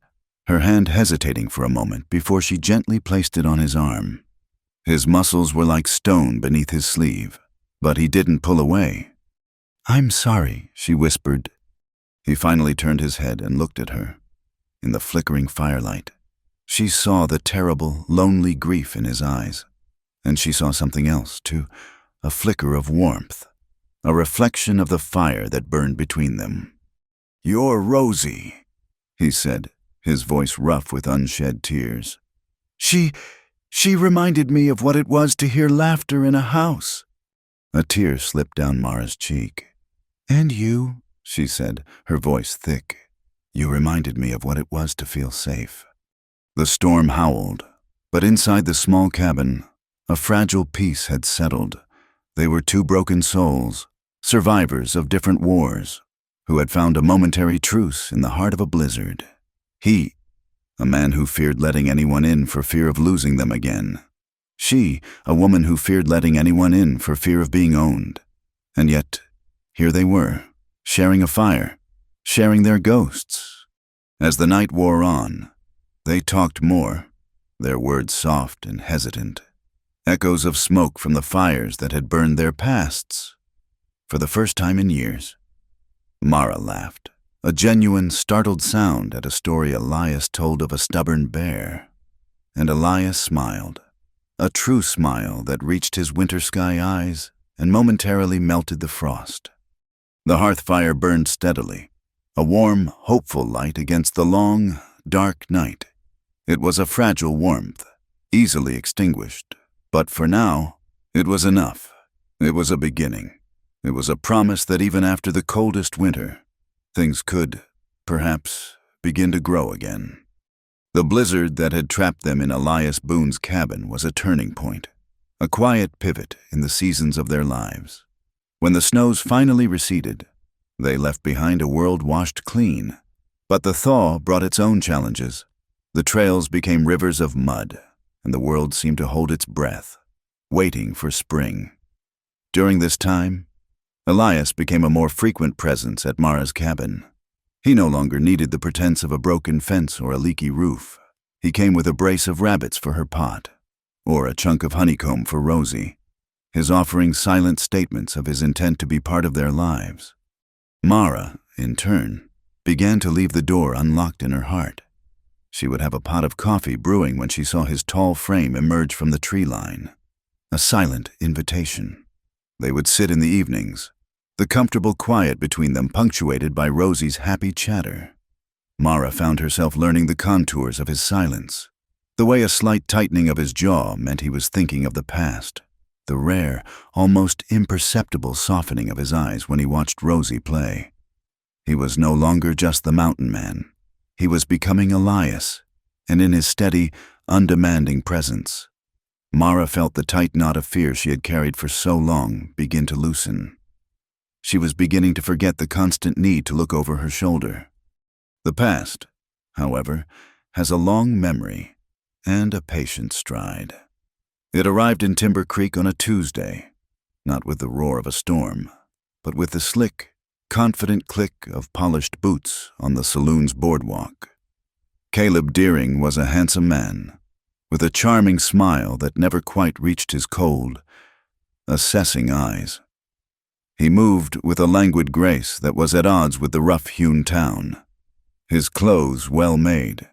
her hand hesitating for a moment before she gently placed it on his arm. His muscles were like stone beneath his sleeve, but he didn't pull away. "I'm sorry," she whispered. He finally turned his head and looked at her. In the flickering firelight, she saw the terrible, lonely grief in his eyes. And she saw something else, too, a flicker of warmth, a reflection of the fire that burned between them. "You're Rosie," he said, his voice rough with unshed tears. She reminded me of what it was to hear laughter in a house." A tear slipped down Mara's cheek. "And you," she said, her voice thick. "You reminded me of what it was to feel safe." The storm howled, but inside the small cabin, a fragile peace had settled. They were two broken souls, survivors of different wars, who had found a momentary truce in the heart of a blizzard. He, a man who feared letting anyone in for fear of losing them again. She, a woman who feared letting anyone in for fear of being owned. And yet, here they were, sharing a fire, sharing their ghosts. As the night wore on, they talked more, their words soft and hesitant, echoes of smoke from the fires that had burned their pasts. For the first time in years, Mara laughed, a genuine, startled sound at a story Elias told of a stubborn bear. And Elias smiled, a true smile that reached his winter sky eyes and momentarily melted the frost. The hearth fire burned steadily, a warm, hopeful light against the long, dark night. It was a fragile warmth, easily extinguished, but for now, it was enough. It was a beginning. It was a promise that even after the coldest winter, things could, perhaps, begin to grow again. The blizzard that had trapped them in Elias Boone's cabin was a turning point, a quiet pivot in the seasons of their lives. When the snows finally receded, they left behind a world washed clean. But the thaw brought its own challenges. The trails became rivers of mud, and the world seemed to hold its breath, waiting for spring. During this time, Elias became a more frequent presence at Mara's cabin. He no longer needed the pretense of a broken fence or a leaky roof. He came with a brace of rabbits for her pot, or a chunk of honeycomb for Rosie, his offering silent statements of his intent to be part of their lives. Mara, in turn, began to leave the door unlocked in her heart. She would have a pot of coffee brewing when she saw his tall frame emerge from the tree line. A silent invitation. They would sit in the evenings, the comfortable quiet between them punctuated by Rosie's happy chatter. Mara found herself learning the contours of his silence, the way a slight tightening of his jaw meant he was thinking of the past, the rare, almost imperceptible softening of his eyes when he watched Rosie play. He was no longer just the mountain man. He was becoming Elias, and in his steady, undemanding presence, Mara felt the tight knot of fear she had carried for so long begin to loosen. She was beginning to forget the constant need to look over her shoulder. The past, however, has a long memory and a patient stride. It arrived in Timber Creek on a Tuesday, not with the roar of a storm, but with the slick, confident click of polished boots on the saloon's boardwalk. Caleb Deering was a handsome man, with a charming smile that never quite reached his cold, assessing eyes. He moved with a languid grace that was at odds with the rough-hewn town. His clothes well-made,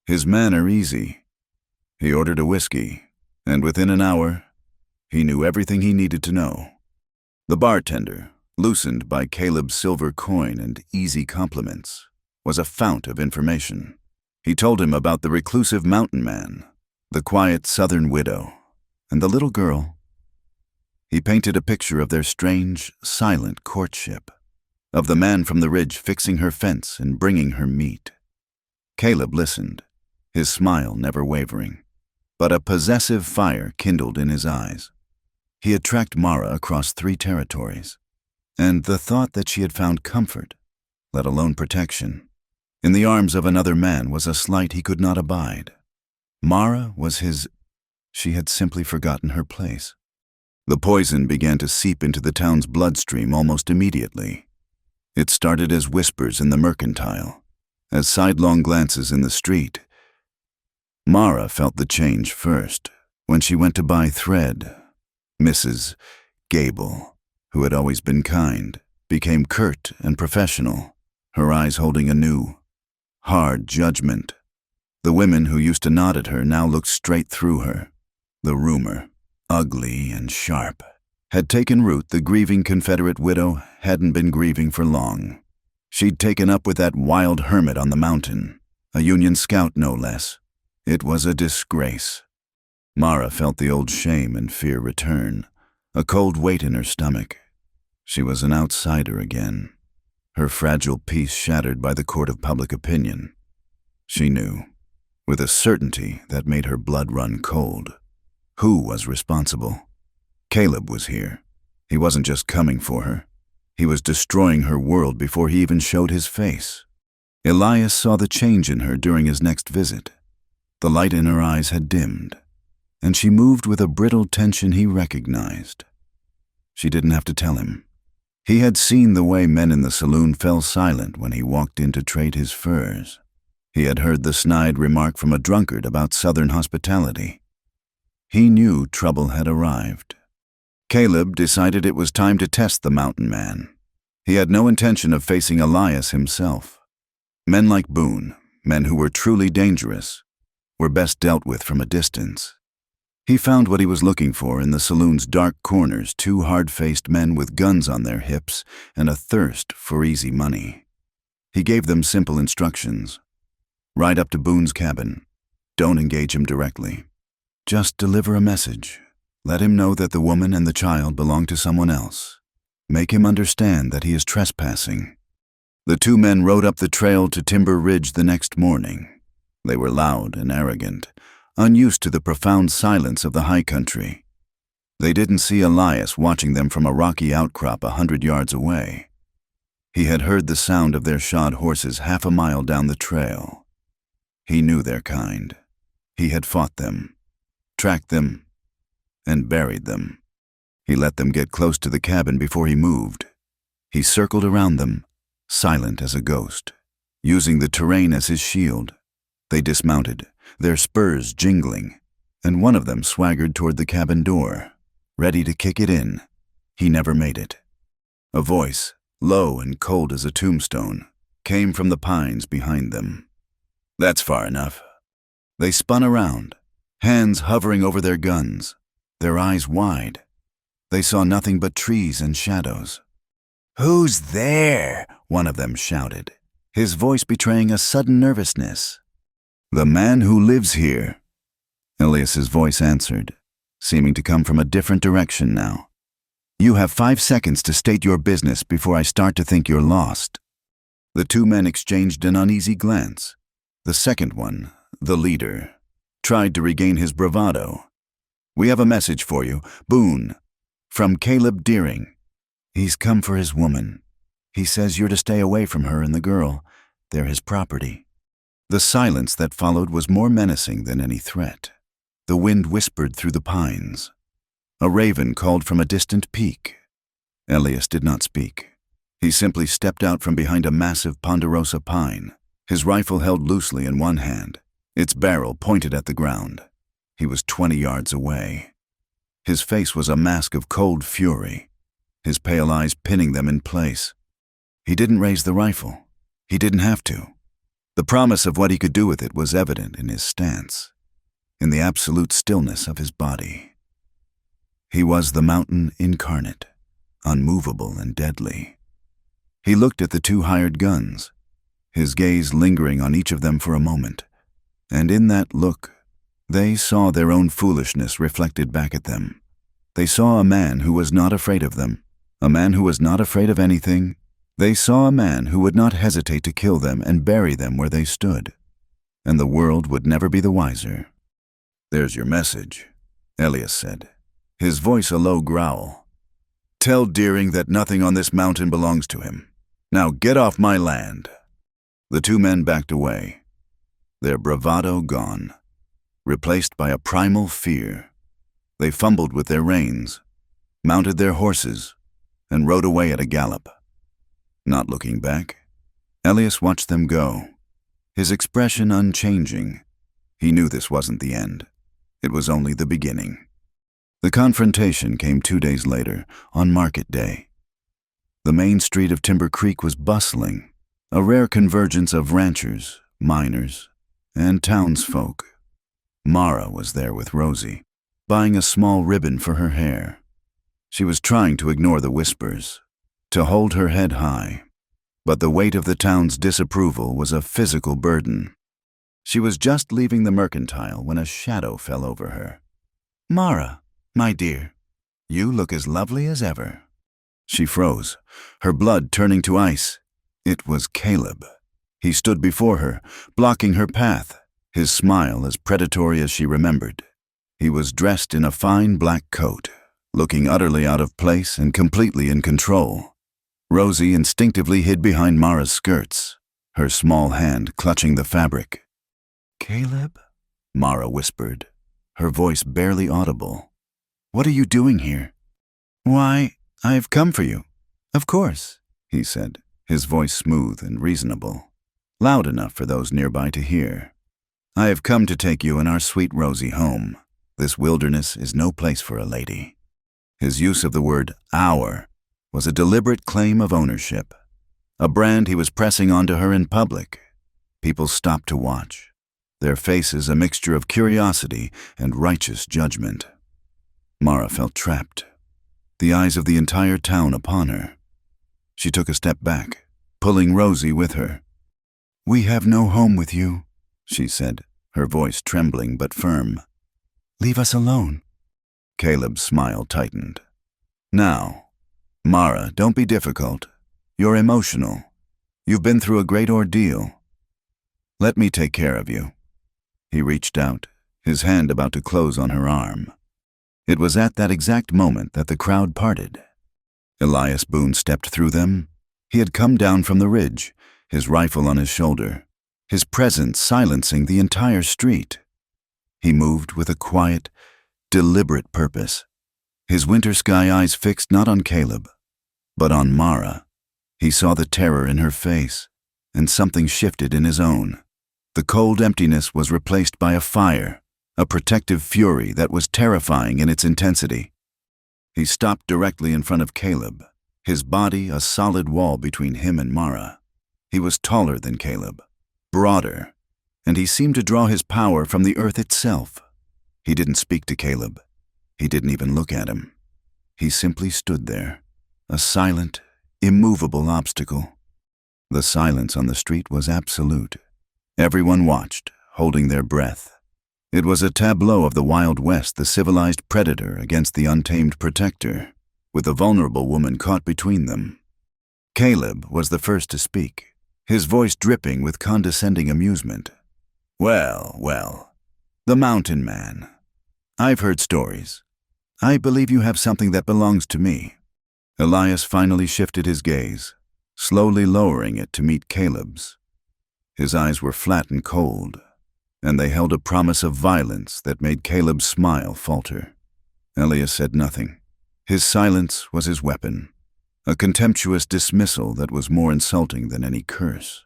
his manner easy. He ordered a whiskey, and within an hour, he knew everything he needed to know. The bartender, loosened by Caleb's silver coin and easy compliments, was a fount of information. He told him about the reclusive mountain man, the quiet southern widow, and the little girl. He painted a picture of their strange, silent courtship, of the man from the ridge fixing her fence and bringing her meat. Caleb listened, his smile never wavering, but a possessive fire kindled in his eyes. He had tracked Mara across 3 territories, and the thought that she had found comfort, let alone protection, in the arms of another man was a slight he could not abide. Mara was his. She had simply forgotten her place. The poison began to seep into the town's bloodstream almost immediately. It started as whispers in the mercantile, as sidelong glances in the street. Mara felt the change first when she went to buy thread. Mrs. Gable, who had always been kind, became curt and professional, her eyes holding a new, hard judgment. The women who used to nod at her now looked straight through her. The rumor, ugly and sharp, had taken root. The grieving Confederate widow hadn't been grieving for long. She'd taken up with that wild hermit on the mountain, a Union scout no less. It was a disgrace. Mara felt the old shame and fear return, a cold weight in her stomach. She was an outsider again, her fragile peace shattered by the court of public opinion. She knew, with a certainty that made her blood run cold, who was responsible. Caleb was here. He wasn't just coming for her. He was destroying her world before he even showed his face. Elias saw the change in her during his next visit. The light in her eyes had dimmed, and she moved with a brittle tension he recognized. She didn't have to tell him. He had seen the way men in the saloon fell silent when he walked in to trade his furs. He had heard the snide remark from a drunkard about Southern hospitality. He knew trouble had arrived. Caleb decided it was time to test the mountain man. He had no intention of facing Elias himself. Men like Boone, men who were truly dangerous, were best dealt with from a distance. He found what he was looking for in the saloon's dark corners, two hard-faced men with guns on their hips and a thirst for easy money. He gave them simple instructions. Ride up to Boone's cabin. Don't engage him directly. Just deliver a message. Let him know that the woman and the child belong to someone else. Make him understand that he is trespassing. The two men rode up the trail to Timber Ridge the next morning. They were loud and arrogant, unused to the profound silence of the high country. They didn't see Elias watching them from a rocky outcrop 100 yards away. He had heard the sound of their shod horses half a mile down the trail. He knew their kind. He had fought them, tracked them, and buried them. He let them get close to the cabin before he moved. He circled around them, silent as a ghost, using the terrain as his shield. They dismounted, their spurs jingling, and one of them swaggered toward the cabin door, ready to kick it in. He never made it. A voice, low and cold as a tombstone, came from the pines behind them. That's far enough. They spun around, hands hovering over their guns, their eyes wide. They saw nothing but trees and shadows. "Who's there?" one of them shouted, his voice betraying a sudden nervousness. "The man who lives here," Elias's voice answered, seeming to come from a different direction now. "You have 5 seconds to state your business before I start to think you're lost." The two men exchanged an uneasy glance. The second one, the leader, tried to regain his bravado. "We have a message for you, Boone, from Caleb Deering. He's come for his woman. He says you're to stay away from her and the girl. They're his property." The silence that followed was more menacing than any threat. The wind whispered through the pines. A raven called from a distant peak. Elias did not speak. He simply stepped out from behind a massive ponderosa pine, his rifle held loosely in one hand, its barrel pointed at the ground. He was 20 yards away. His face was a mask of cold fury, his pale eyes pinning them in place. He didn't raise the rifle. He didn't have to. The promise of what he could do with it was evident in his stance, in the absolute stillness of his body. He was the mountain incarnate, unmovable and deadly. He looked at the two hired guns, his gaze lingering on each of them for a moment, and in that look, they saw their own foolishness reflected back at them. They saw a man who was not afraid of them, a man who was not afraid of anything. They saw a man who would not hesitate to kill them and bury them where they stood, and the world would never be the wiser. "There's your message," Elias said, his voice a low growl. "Tell Deering that nothing on this mountain belongs to him. Now get off my land." The two men backed away, their bravado gone, replaced by a primal fear. They fumbled with their reins, mounted their horses, and rode away at a gallop. Not looking back, Elias watched them go, his expression unchanging. He knew this wasn't the end. It was only the beginning. The confrontation came 2 days later, on market day. The main street of Timber Creek was bustling, a rare convergence of ranchers, miners, and townsfolk. Mara was there with Rosie, buying a small ribbon for her hair. She was trying to ignore the whispers, to hold her head high, but the weight of the town's disapproval was a physical burden. She was just leaving the mercantile when a shadow fell over her. "Mara, my dear, you look as lovely as ever." She froze, her blood turning to ice. It was Caleb. He stood before her, blocking her path, his smile as predatory as she remembered. He was dressed in a fine black coat, looking utterly out of place and completely in control. Rosie instinctively hid behind Mara's skirts, her small hand clutching the fabric. "Caleb?" Mara whispered, her voice barely audible. "What are you doing here?" "Why, I've come for you." "Of course," he said, his voice smooth and reasonable, loud enough for those nearby to hear. "I have come to take you and our sweet Rosie home. This wilderness is no place for a lady." His use of the word "our" was a deliberate claim of ownership, a brand he was pressing onto her in public. People stopped to watch, their faces a mixture of curiosity and righteous judgment. Mara felt trapped, the eyes of the entire town upon her. She took a step back, pulling Rosie with her. "We have no home with you," she said, her voice trembling but firm. "Leave us alone." Caleb's smile tightened. "Now, Mara, don't be difficult. You're emotional. You've been through a great ordeal. Let me take care of you." He reached out, his hand about to close on her arm. It was at that exact moment that the crowd parted. Elias Boone stepped through them. He had come down from the ridge, his rifle on his shoulder, his presence silencing the entire street. He moved with a quiet, deliberate purpose, his winter sky eyes fixed not on Caleb, but on Mara. He saw the terror in her face, and something shifted in his own. The cold emptiness was replaced by a fire, a protective fury that was terrifying in its intensity. He stopped directly in front of Caleb, his body a solid wall between him and Mara. He was taller than Caleb, broader, and he seemed to draw his power from the earth itself. He didn't speak to Caleb. He didn't even look at him. He simply stood there, a silent, immovable obstacle. The silence on the street was absolute. Everyone watched, holding their breath. It was a tableau of the Wild West, the civilized predator against the untamed protector, with a vulnerable woman caught between them. Caleb was the first to speak, his voice dripping with condescending amusement. "Well, well, the mountain man. I've heard stories. I believe you have something that belongs to me." Elias finally shifted his gaze, slowly lowering it to meet Caleb's. His eyes were flat and cold, and they held a promise of violence that made Caleb's smile falter. Elias said nothing. His silence was his weapon, a contemptuous dismissal that was more insulting than any curse.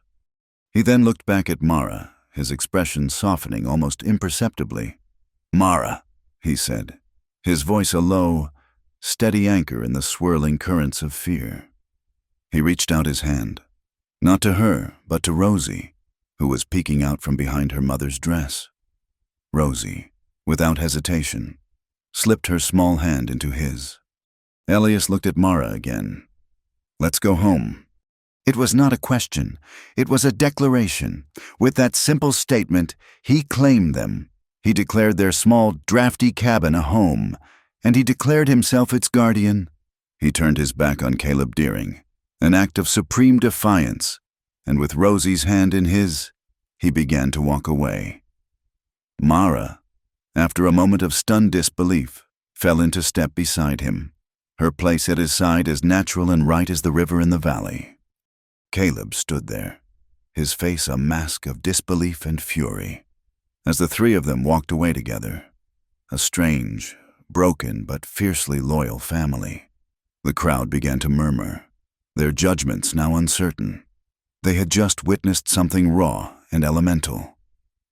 He then looked back at Mara, his expression softening almost imperceptibly. "Mara," he said, his voice a low, steady anchor in the swirling currents of fear. He reached out his hand, not to her, but to Rosie, who was peeking out from behind her mother's dress. Rosie, without hesitation, slipped her small hand into his. Elias looked at Mara again. "Let's go home." It was not a question. It was a declaration. With that simple statement, he claimed them. He declared their small, drafty cabin a home, and he declared himself its guardian. He turned his back on Caleb Deering, an act of supreme defiance, and with Rosie's hand in his, he began to walk away. Mara, after a moment of stunned disbelief, fell into step beside him, her place at his side as natural and right as the river in the valley. Caleb stood there, his face a mask of disbelief and fury. As the three of them walked away together, a strange, broken but fiercely loyal family, the crowd began to murmur, their judgments now uncertain. They had just witnessed something raw and elemental.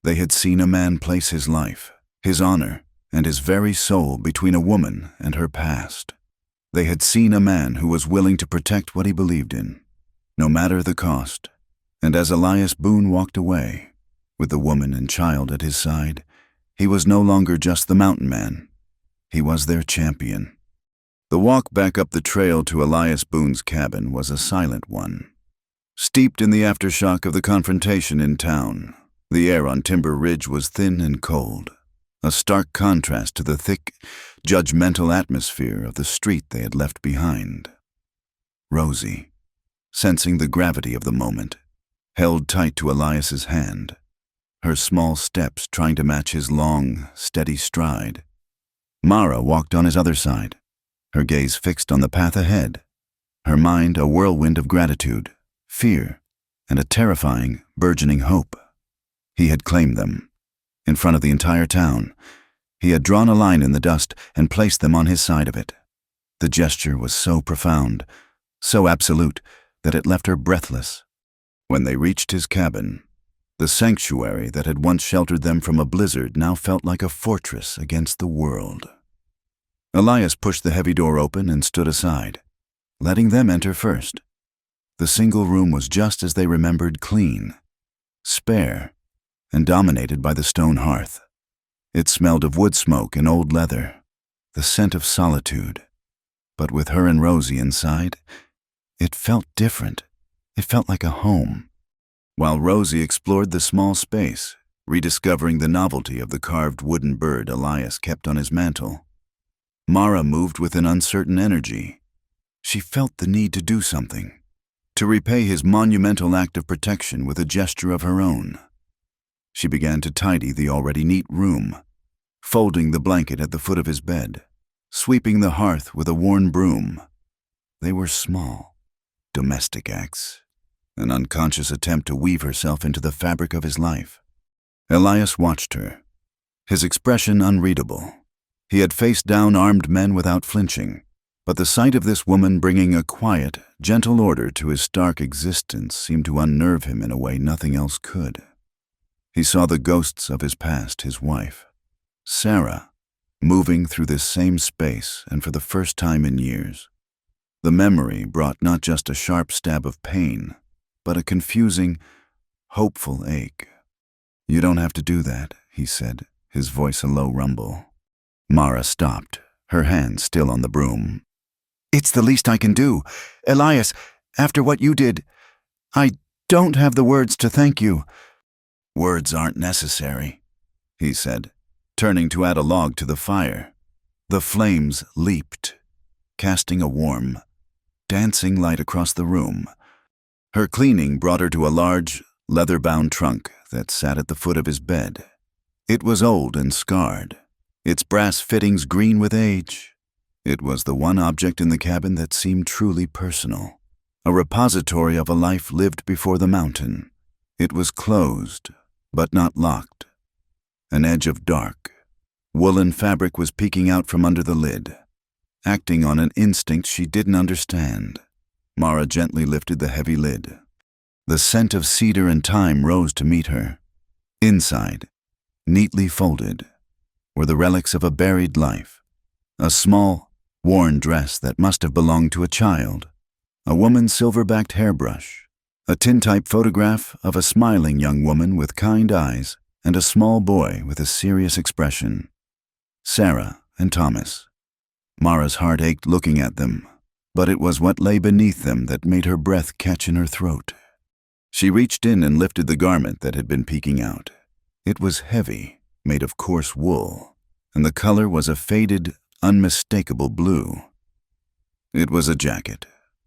They had seen a man place his life, his honor, and his very soul between a woman and her past. They had seen a man who was willing to protect what he believed in, no matter the cost. And as Elias Boone walked away, with the woman and child at his side, he was no longer just the mountain man. He was their champion. The walk back up the trail to Elias Boone's cabin was a silent one. Steeped in the aftershock of the confrontation in town, the air on Timber Ridge was thin and cold, a stark contrast to the thick, judgmental atmosphere of the street they had left behind. Rosie, sensing the gravity of the moment, held tight to Elias's hand, her small steps trying to match his long, steady stride. Mara walked on his other side, her gaze fixed on the path ahead, her mind a whirlwind of gratitude, fear, and a terrifying, burgeoning hope. He had claimed them. In front of the entire town, he had drawn a line in the dust and placed them on his side of it. The gesture was so profound, so absolute, that it left her breathless. When they reached his cabin, the sanctuary that had once sheltered them from a blizzard now felt like a fortress against the world. Elias pushed the heavy door open and stood aside, letting them enter first. The single room was just as they remembered, clean, spare, and dominated by the stone hearth. It smelled of wood smoke and old leather, the scent of solitude. But with her and Rosie inside, it felt different. It felt like a home. While Rosie explored the small space, rediscovering the novelty of the carved wooden bird Elias kept on his mantle, Mara moved with an uncertain energy. She felt the need to do something, to repay his monumental act of protection with a gesture of her own. She began to tidy the already neat room, folding the blanket at the foot of his bed, sweeping the hearth with a worn broom. They were small, domestic acts, an unconscious attempt to weave herself into the fabric of his life. Elias watched her, his expression unreadable. He had faced down armed men without flinching, but the sight of this woman bringing a quiet, gentle order to his stark existence seemed to unnerve him in a way nothing else could. He saw the ghosts of his past, his wife, Sarah, moving through this same space, and for the first time in years. The memory brought not just a sharp stab of pain, but a confusing, hopeful ache. "You don't have to do that," he said, his voice a low rumble. Mara stopped, her hand still on the broom. "It's the least I can do. Elias, after what you did, I don't have the words to thank you." "Words aren't necessary," he said, turning to add a log to the fire. The flames leaped, casting a warm, dancing light across the room. Her cleaning brought her to a large, leather-bound trunk that sat at the foot of his bed. It was old and scarred, its brass fittings green with age. It was the one object in the cabin that seemed truly personal, a repository of a life lived before the mountain. It was closed, but not locked. An edge of dark, woolen fabric was peeking out from under the lid, acting on an instinct she didn't understand. Mara gently lifted the heavy lid. The scent of cedar and thyme rose to meet her. Inside, neatly folded, were the relics of a buried life. A small, worn dress that must have belonged to a child, a woman's silver-backed hairbrush, a tintype photograph of a smiling young woman with kind eyes, and a small boy with a serious expression. Sarah and Thomas. Mara's heart ached looking at them, but it was what lay beneath them that made her breath catch in her throat. She reached in and lifted the garment that had been peeking out. It was heavy, made of coarse wool, and the color was a faded, unmistakable blue. It was a jacket,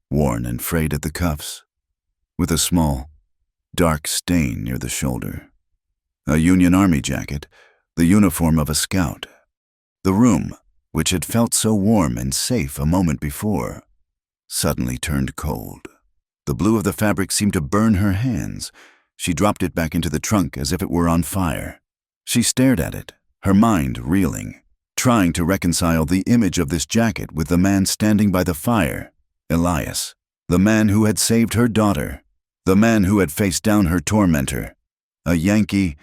worn and frayed at the cuffs, with a small, dark stain near the shoulder. A Union Army jacket, the uniform of a scout. The room, which had felt so warm and safe a moment before, suddenly turned cold. The blue of the fabric seemed to burn her hands. She dropped it back into the trunk as if it were on fire. She stared at it, her mind reeling, trying to reconcile the image of this jacket with the man standing by the fire, Elias, the man who had saved her daughter, the man who had faced down her tormentor. A Yankee,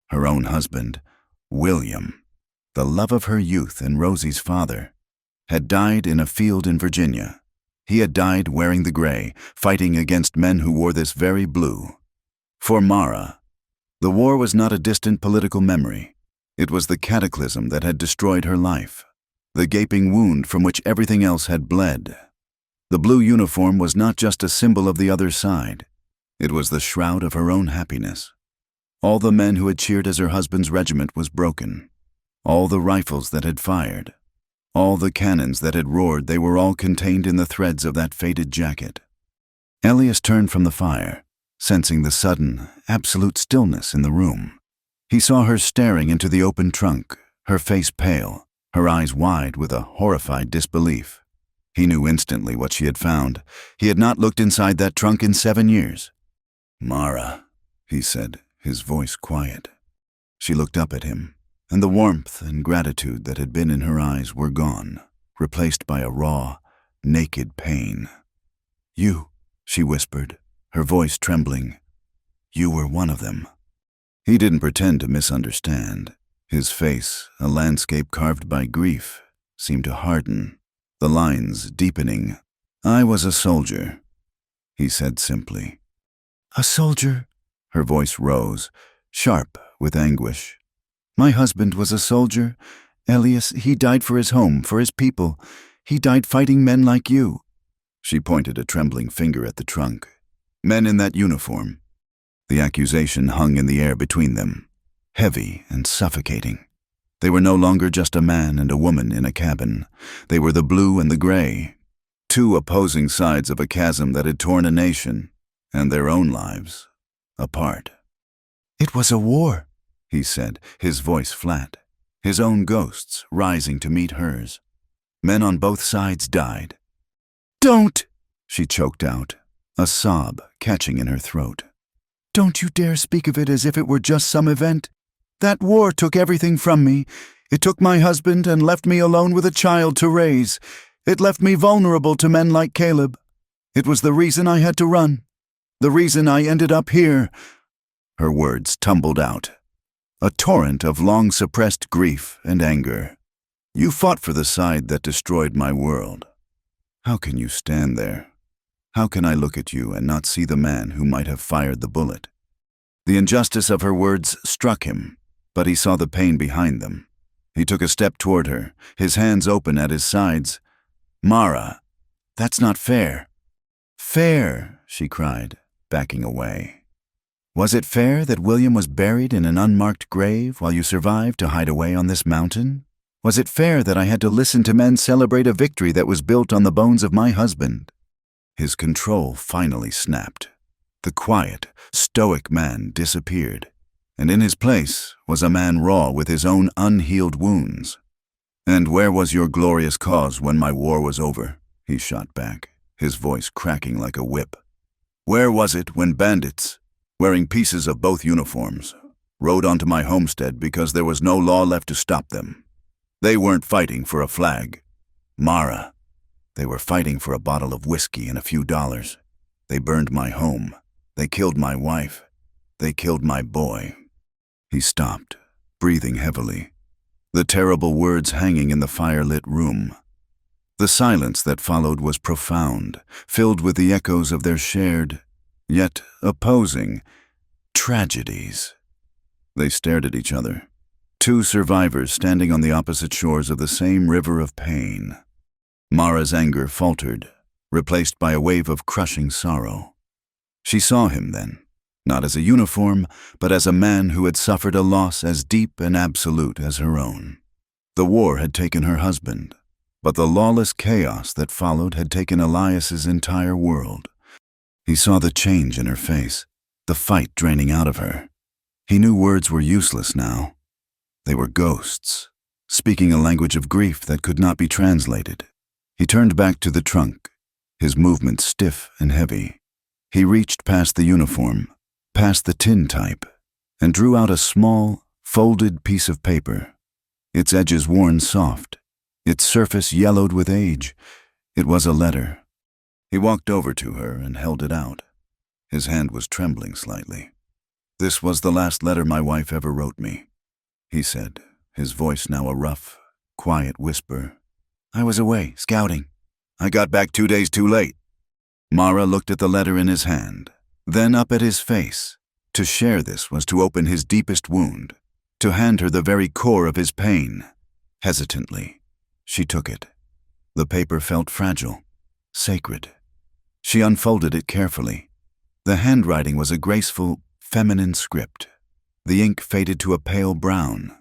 her own husband, William, the love of her youth and Rosie's father, had died in a field in Virginia. He had died wearing the gray, fighting against men who wore this very blue. For Mara, the war was not a distant political memory. It was the cataclysm that had destroyed her life, the gaping wound from which everything else had bled. The blue uniform was not just a symbol of the other side. It was the shroud of her own happiness. All the men who had cheered as her husband's regiment was broken. All the rifles that had fired. All the cannons that had roared, they were all contained in the threads of that faded jacket. Elias turned from the fire, sensing the sudden, absolute stillness in the room. He saw her staring into the open trunk, her face pale, her eyes wide with a horrified disbelief. He knew instantly what she had found. He had not looked inside that trunk in 7 years. "Mara," he said, his voice quiet. She looked up at him, and the warmth and gratitude that had been in her eyes were gone, replaced by a raw, naked pain. "You," she whispered, her voice trembling. "You were one of them." He didn't pretend to misunderstand. His face, a landscape carved by grief, seemed to harden, the lines deepening. "I was a soldier," he said simply. A soldier? Her voice rose, sharp with anguish. "My husband was a soldier. Elias, he died for his home, for his people. He died fighting men like you." She pointed a trembling finger at the trunk. "Men in that uniform." The accusation hung in the air between them, heavy and suffocating. They were no longer just a man and a woman in a cabin. They were the blue and the gray, two opposing sides of a chasm that had torn a nation and their own lives apart. "It was a war," he said, his voice flat, his own ghosts rising to meet hers. Men on both sides died. "Don't!" she choked out, a sob catching in her throat. "Don't you dare speak of it as if it were just some event. That war took everything from me. It took my husband and left me alone with a child to raise. It left me vulnerable to men like Caleb. It was the reason I had to run. The reason I ended up here." Her words tumbled out, a torrent of long-suppressed grief and anger. "You fought for the side that destroyed my world. How can you stand there? How can I look at you and not see the man who might have fired the bullet?" The injustice of her words struck him, but he saw the pain behind them. He took a step toward her, his hands open at his sides. "Mara, that's not fair." "Fair," she cried, backing away. "Was it fair that William was buried in an unmarked grave while you survived to hide away on this mountain? Was it fair that I had to listen to men celebrate a victory that was built on the bones of my husband?" His control finally snapped. The quiet, stoic man disappeared, and in his place was a man raw with his own unhealed wounds. "And where was your glorious cause when my war was over?" he shot back, his voice cracking like a whip. "Where was it when bandits, wearing pieces of both uniforms, rode onto my homestead because there was no law left to stop them? They weren't fighting for a flag, Mara. They were fighting for a bottle of whiskey and a few dollars. They burned my home. They killed my wife. They killed my boy." He stopped, breathing heavily, the terrible words hanging in the fire-lit room. The silence that followed was profound, filled with the echoes of their shared, yet opposing, tragedies. They stared at each other, two survivors standing on the opposite shores of the same river of pain. Mara's anger faltered, replaced by a wave of crushing sorrow. She saw him then, not as a uniform, but as a man who had suffered a loss as deep and absolute as her own. The war had taken her husband, but the lawless chaos that followed had taken Elias's entire world. He saw the change in her face, the fight draining out of her. He knew words were useless now. They were ghosts, speaking a language of grief that could not be translated. He turned back to the trunk, his movements stiff and heavy. He reached past the uniform, past the tin type, and drew out a small, folded piece of paper, its edges worn soft, its surface yellowed with age. It was a letter. He walked over to her and held it out. His hand was trembling slightly. "This was the last letter my wife ever wrote me," he said, his voice now a rough, quiet whisper. "I was away, scouting. I got back 2 days too late." Mara looked at the letter in his hand, then up at his face. To share this was to open his deepest wound, to hand her the very core of his pain. Hesitantly, she took it. The paper felt fragile, sacred. She unfolded it carefully. The handwriting was a graceful, feminine script. The ink faded to a pale brown.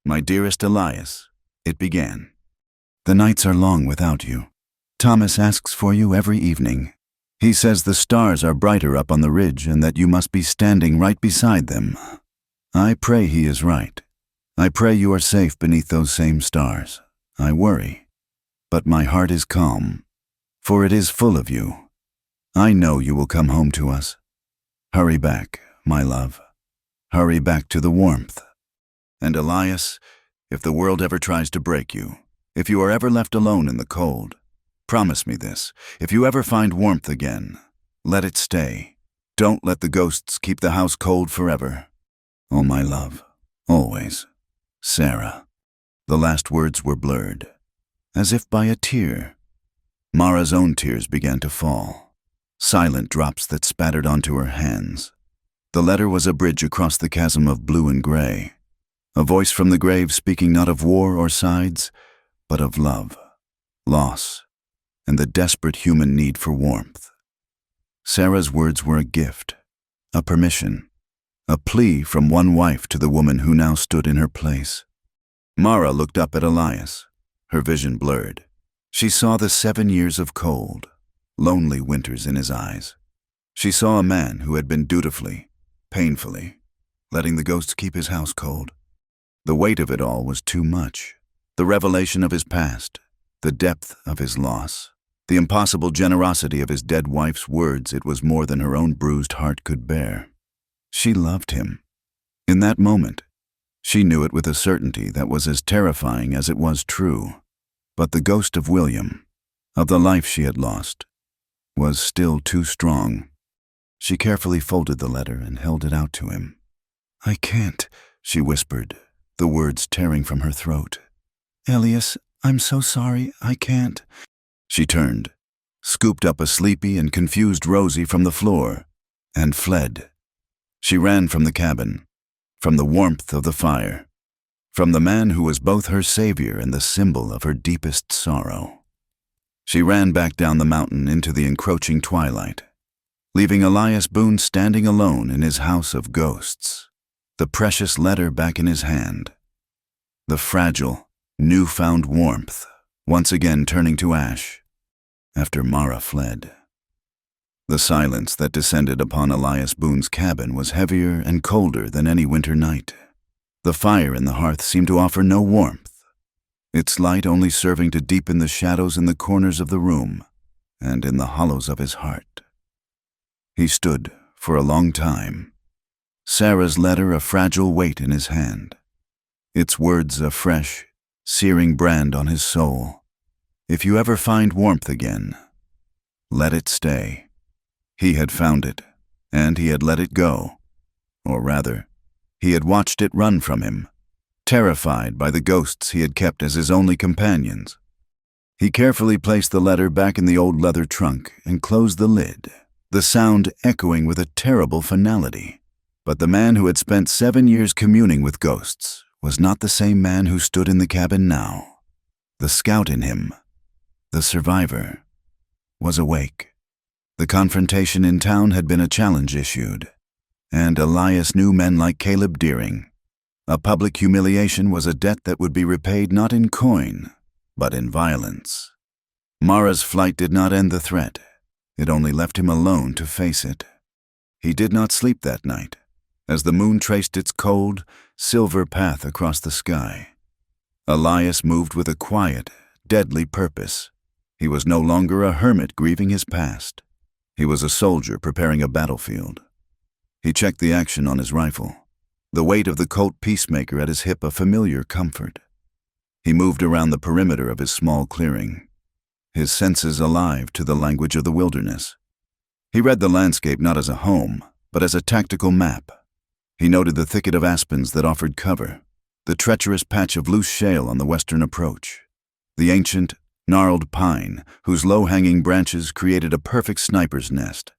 "My dearest Elias," it began. "The nights are long without you. Thomas asks for you every evening. He says the stars are brighter up on the ridge and that you must be standing right beside them. I pray he is right. I pray you are safe beneath those same stars. I worry. But my heart is calm, for it is full of you. I know you will come home to us. Hurry back, my love. Hurry back to the warmth. And Elias, if the world ever tries to break you, if you are ever left alone in the cold, promise me this: if you ever find warmth again, let it stay. Don't let the ghosts keep the house cold forever. Oh, my love, always. Sarah." The last words were blurred, as if by a tear. Mara's own tears began to fall, silent drops that spattered onto her hands. The letter was a bridge across the chasm of blue and gray, a voice from the grave speaking not of war or sides, but of love, loss, and the desperate human need for warmth. Sarah's words were a gift, a permission, a plea from one wife to the woman who now stood in her place. Mara looked up at Elias, her vision blurred. She saw the 7 years of cold, lonely winters in his eyes. She saw a man who had been dutifully, painfully, letting the ghosts keep his house cold. The weight of it all was too much. The revelation of his past, the depth of his loss, the impossible generosity of his dead wife's words, it was more than her own bruised heart could bear. She loved him. In that moment, she knew it with a certainty that was as terrifying as it was true. But the ghost of William, of the life she had lost, was still too strong. She carefully folded the letter and held it out to him. "I can't," she whispered, the words tearing from her throat. "Elias, I'm so sorry, I can't." She turned, scooped up a sleepy and confused Rosie from the floor, and fled. She ran from the cabin, from the warmth of the fire, from the man who was both her savior and the symbol of her deepest sorrow. She ran back down the mountain into the encroaching twilight, leaving Elias Boone standing alone in his house of ghosts, the precious letter back in his hand, the fragile, newfound warmth once again turning to ash after Mara fled. The silence that descended upon Elias Boone's cabin was heavier and colder than any winter night. The fire in the hearth seemed to offer no warmth, its light only serving to deepen the shadows in the corners of the room and in the hollows of his heart. He stood for a long time, Sarah's letter a fragile weight in his hand, its words a fresh, searing brand on his soul. If you ever find warmth again, let it stay. He had found it, and he had let it go. Or rather, he had watched it run from him, terrified by the ghosts he had kept as his only companions. He carefully placed the letter back in the old leather trunk and closed the lid, the sound echoing with a terrible finality. But the man who had spent 7 years communing with ghosts was not the same man who stood in the cabin now. The scout in him, the survivor, was awake. The confrontation in town had been a challenge issued, and Elias knew men like Caleb Deering. A public humiliation was a debt that would be repaid not in coin, but in violence. Mara's flight did not end the threat. It only left him alone to face it. He did not sleep that night, as the moon traced its cold, silver path across the sky. Elias moved with a quiet, deadly purpose. He was no longer a hermit grieving his past. He was a soldier preparing a battlefield. He checked the action on his rifle, the weight of the Colt Peacemaker at his hip a familiar comfort. He moved around the perimeter of his small clearing, his senses alive to the language of the wilderness. He read the landscape not as a home, but as a tactical map, He noted the thicket of aspens that offered cover, the treacherous patch of loose shale on the western approach, the ancient, gnarled pine whose low-hanging branches created a perfect sniper's nest.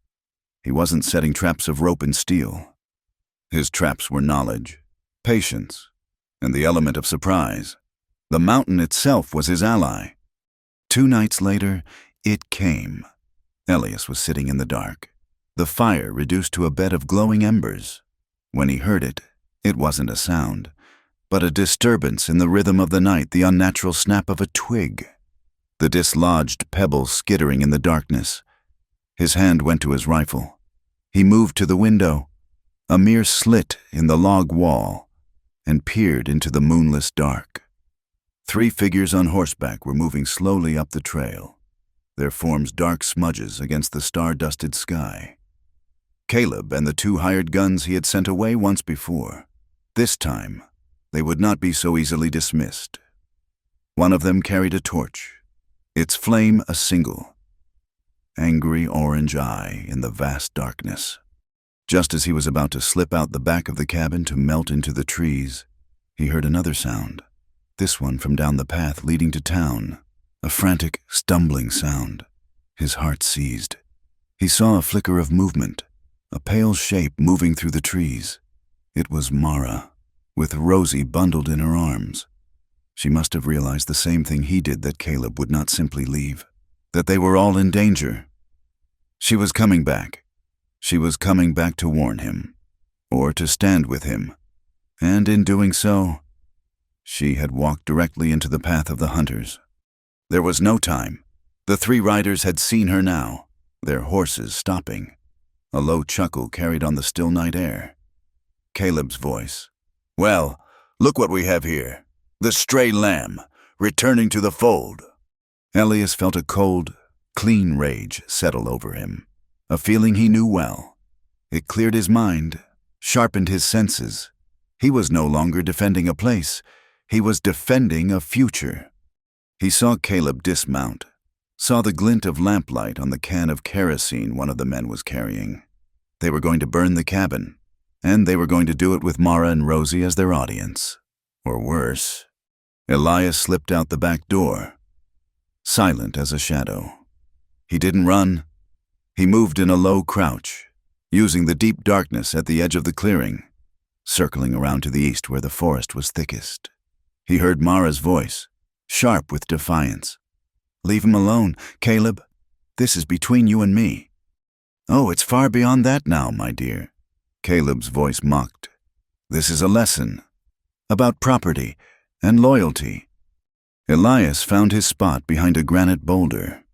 He wasn't setting traps of rope and steel. His traps were knowledge, patience, and the element of surprise. The mountain itself was his ally. 2 nights later, it came. Elias was sitting in the dark, the fire reduced to a bed of glowing embers. When he heard it, it wasn't a sound, but a disturbance in the rhythm of the night, the unnatural snap of a twig, the dislodged pebbles skittering in the darkness. His hand went to his rifle. He moved to the window, a mere slit in the log wall, and peered into the moonless dark. 3 figures on horseback were moving slowly up the trail, their forms dark smudges against the star-dusted sky. Caleb and the 2 hired guns he had sent away once before. This time, they would not be so easily dismissed. One of them carried a torch, its flame a single, angry orange eye in the vast darkness. Just as he was about to slip out the back of the cabin to melt into the trees, he heard another sound, this one from down the path leading to town, a frantic, stumbling sound. His heart seized. He saw a flicker of movement, a pale shape moving through the trees. It was Mara, with Rosie bundled in her arms. She must have realized the same thing he did, that Caleb would not simply leave, that they were all in danger. She was coming back. She was coming back to warn him, or to stand with him, and in doing so, she had walked directly into the path of the hunters. There was no time. The 3 riders had seen her now, their horses stopping. A low chuckle carried on the still night air. Caleb's voice. "Well, look what we have here. The stray lamb, returning to the fold." Elias felt a cold, clean rage settle over him, a feeling he knew well. It cleared his mind, sharpened his senses. He was no longer defending a place. He was defending a future. He saw Caleb dismount, saw the glint of lamplight on the can of kerosene one of the men was carrying. They were going to burn the cabin, and they were going to do it with Mara and Rosie as their audience. Or worse. Elias slipped out the back door, silent as a shadow. He didn't run. He moved in a low crouch, using the deep darkness at the edge of the clearing, circling around to the east where the forest was thickest. He heard Mara's voice, sharp with defiance. "Leave him alone, Caleb. This is between you and me." "Oh, it's far beyond that now, my dear," Caleb's voice mocked. "This is a lesson about property and loyalty." Elias found his spot behind a granite boulder,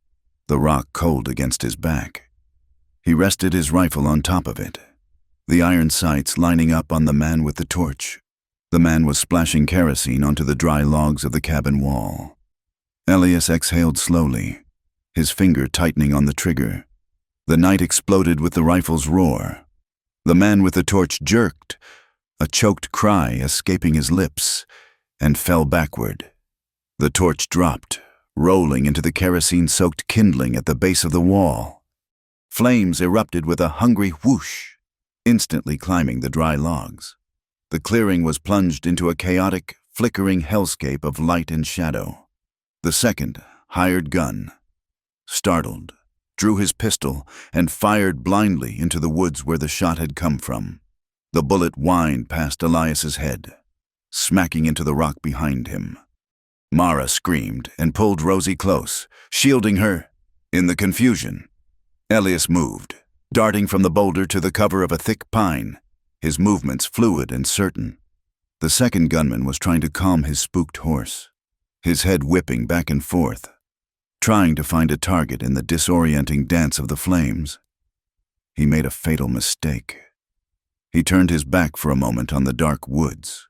the rock cold against his back. He rested his rifle on top of it, the iron sights lining up on the man with the torch. The man was splashing kerosene onto the dry logs of the cabin wall. Elias exhaled slowly, his finger tightening on the trigger. The night exploded with the rifle's roar. The man with the torch jerked, a choked cry escaping his lips, and fell backward. The torch dropped, rolling into the kerosene-soaked kindling at the base of the wall. Flames erupted with a hungry whoosh, instantly climbing the dry logs. The clearing was plunged into a chaotic, flickering hellscape of light and shadow. The second, hired gun, startled, drew his pistol and fired blindly into the woods where the shot had come from. The bullet whined past Elias's head, smacking into the rock behind him. Mara screamed and pulled Rosie close, shielding her. In the confusion, Elias moved, darting from the boulder to the cover of a thick pine, his movements fluid and certain. The second gunman was trying to calm his spooked horse, his head whipping back and forth, trying to find a target in the disorienting dance of the flames. He made a fatal mistake. He turned his back for a moment on the dark woods.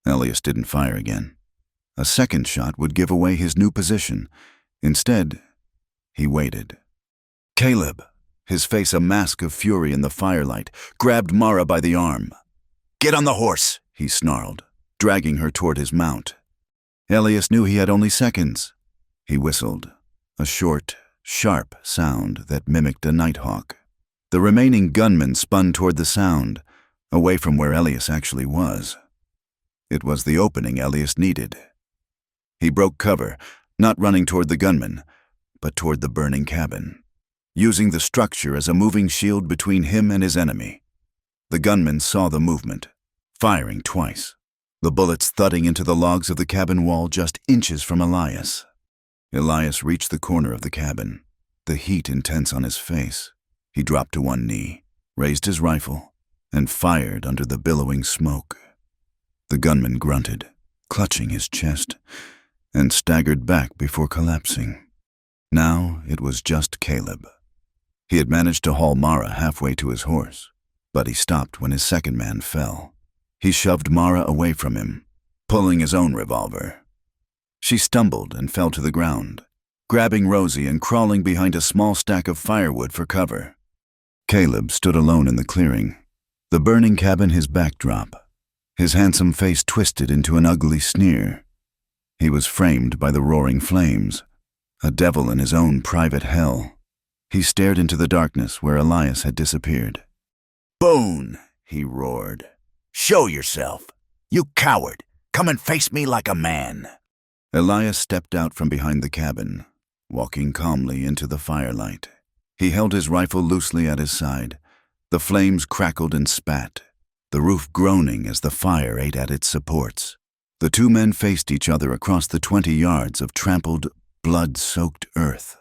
Elias didn't fire again. A second shot would give away his new position. Instead, he waited. Caleb, his face a mask of fury in the firelight, grabbed Mara by the arm. "Get on the horse," he snarled, dragging her toward his mount. Elias knew he had only seconds. He whistled, a short, sharp sound that mimicked a nighthawk. The remaining gunmen spun toward the sound, away from where Elias actually was. It was the opening Elias needed. He broke cover, not running toward the gunman, but toward the burning cabin, using the structure as a moving shield between him and his enemy. The gunman saw the movement, firing twice, the bullets thudding into the logs of the cabin wall just inches from Elias. Elias reached the corner of the cabin, the heat intense on his face. He dropped to one knee, raised his rifle, and fired under the billowing smoke. The gunman grunted, clutching his chest, and staggered back before collapsing. Now it was just Caleb. He had managed to haul Mara halfway to his horse, but he stopped when his second man fell. He shoved Mara away from him, pulling his own revolver. She stumbled and fell to the ground, grabbing Rosie and crawling behind a small stack of firewood for cover. Caleb stood alone in the clearing, the burning cabin his backdrop, his handsome face twisted into an ugly sneer. He was framed by the roaring flames, a devil in his own private hell. He stared into the darkness where Elias had disappeared. "Boone!" he roared. "Show yourself! You coward! Come and face me like a man!" Elias stepped out from behind the cabin, walking calmly into the firelight. He held his rifle loosely at his side. The flames crackled and spat, the roof groaning as the fire ate at its supports. The two men faced each other across the 20 yards of trampled, blood-soaked earth.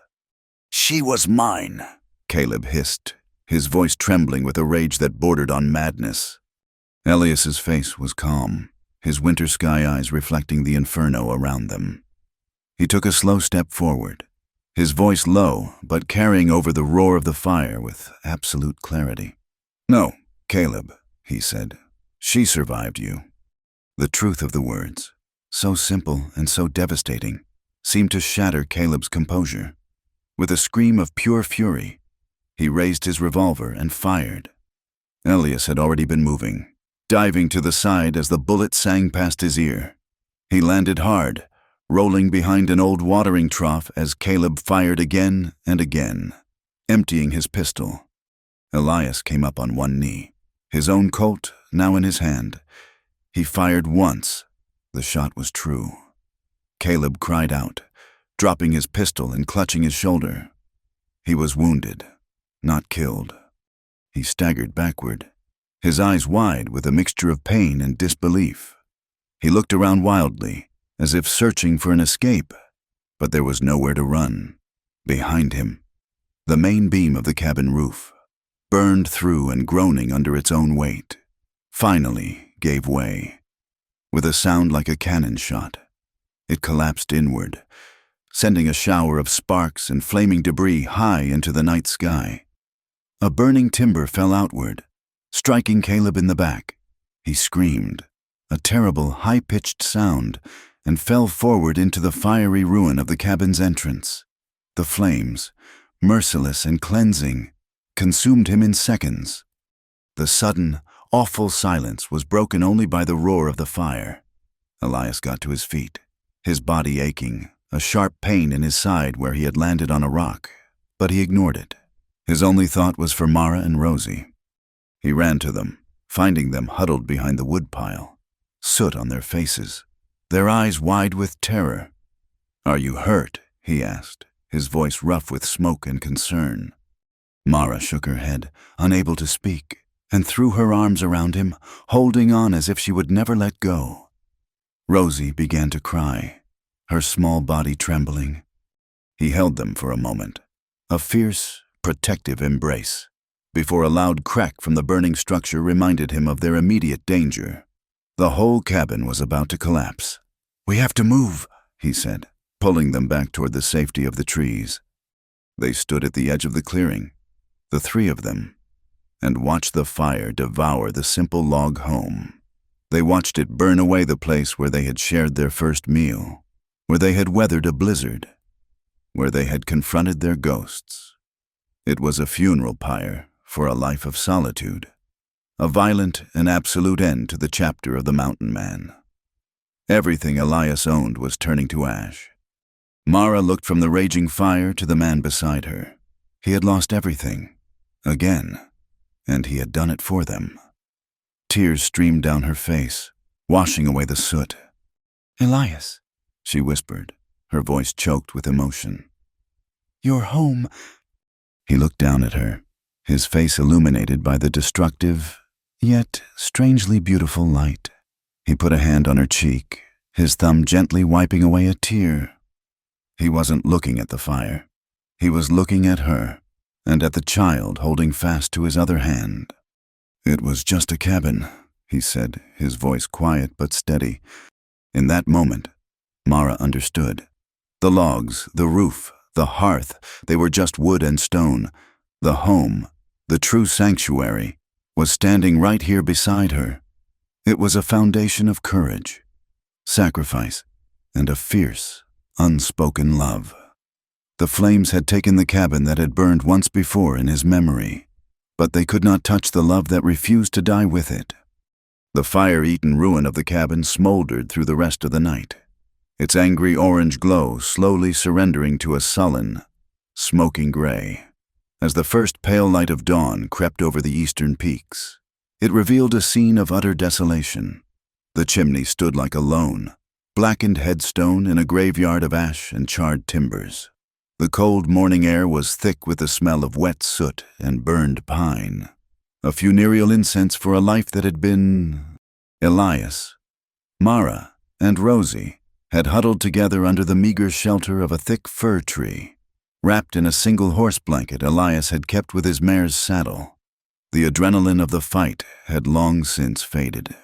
"She was mine," Caleb hissed, his voice trembling with a rage that bordered on madness. Elias's face was calm, his winter sky eyes reflecting the inferno around them. He took a slow step forward, his voice low but carrying over the roar of the fire with absolute clarity. "No, Caleb," he said. "She survived you." The truth of the words, so simple and so devastating, seemed to shatter Caleb's composure. With a scream of pure fury, he raised his revolver and fired. Elias had already been moving, diving to the side as the bullet sang past his ear. He landed hard, rolling behind an old watering trough as Caleb fired again and again, emptying his pistol. Elias came up on one knee, his own Colt now in his hand. He fired once. The shot was true. Caleb cried out, dropping his pistol and clutching his shoulder. He was wounded, not killed. He staggered backward, his eyes wide with a mixture of pain and disbelief. He looked around wildly, as if searching for an escape, but there was nowhere to run. Behind him, the main beam of the cabin roof, burned through and groaning under its own weight, finally gave way. With a sound like a cannon shot, it collapsed inward, sending a shower of sparks and flaming debris high into the night sky. A burning timber fell outward, striking Caleb in the back. He screamed, a terrible, high-pitched sound, and fell forward into the fiery ruin of the cabin's entrance. The flames, merciless and cleansing, consumed him in seconds. The sudden, awful silence was broken only by the roar of the fire. Elias got to his feet, his body aching, a sharp pain in his side where he had landed on a rock, but he ignored it. His only thought was for Mara and Rosie. He ran to them, finding them huddled behind the woodpile, soot on their faces, their eyes wide with terror. "Are you hurt?" he asked, his voice rough with smoke and concern. Mara shook her head, unable to speak, and threw her arms around him, holding on as if she would never let go. Rosie began to cry, her small body trembling. He held them for a moment, a fierce, protective embrace, before a loud crack from the burning structure reminded him of their immediate danger. The whole cabin was about to collapse. "We have to move," he said, pulling them back toward the safety of the trees. They stood at the edge of the clearing, the three of them, and watched the fire devour the simple log home. They watched it burn away the place where they had shared their first meal, where they had weathered a blizzard, where they had confronted their ghosts. It was a funeral pyre for a life of solitude, a violent and absolute end to the chapter of the mountain man. Everything Elias owned was turning to ash. Mara looked from the raging fire to the man beside her. He had lost everything, again, and he had done it for them. Tears streamed down her face, washing away the soot. Elias, She whispered, her voice choked with emotion. you're home. He looked down at her, his face illuminated by the destructive, yet strangely beautiful light. He put a hand on her cheek, his thumb gently wiping away a tear. He wasn't looking at the fire. He was looking at her, and at the child holding fast to his other hand. "It was just a cabin," he said, his voice quiet but steady. In that moment, Mara understood. The logs, the roof, the hearth, they were just wood and stone. The home, the true sanctuary, was standing right here beside her. It was a foundation of courage, sacrifice, and a fierce, unspoken love. The flames had taken the cabin that had burned once before in his memory, but they could not touch the love that refused to die with it. The fire-eaten ruin of the cabin smoldered through the rest of the night, its angry orange glow slowly surrendering to a sullen, smoking gray. As the first pale light of dawn crept over the eastern peaks, it revealed a scene of utter desolation. The chimney stood like a lone, blackened headstone in a graveyard of ash and charred timbers. The cold morning air was thick with the smell of wet soot and burned pine, a funereal incense for a life that had been... Elias, Mara, and Rosie had huddled together under the meager shelter of a thick fir tree. Wrapped in a single horse blanket Elias had kept with his mare's saddle, the adrenaline of the fight had long since faded,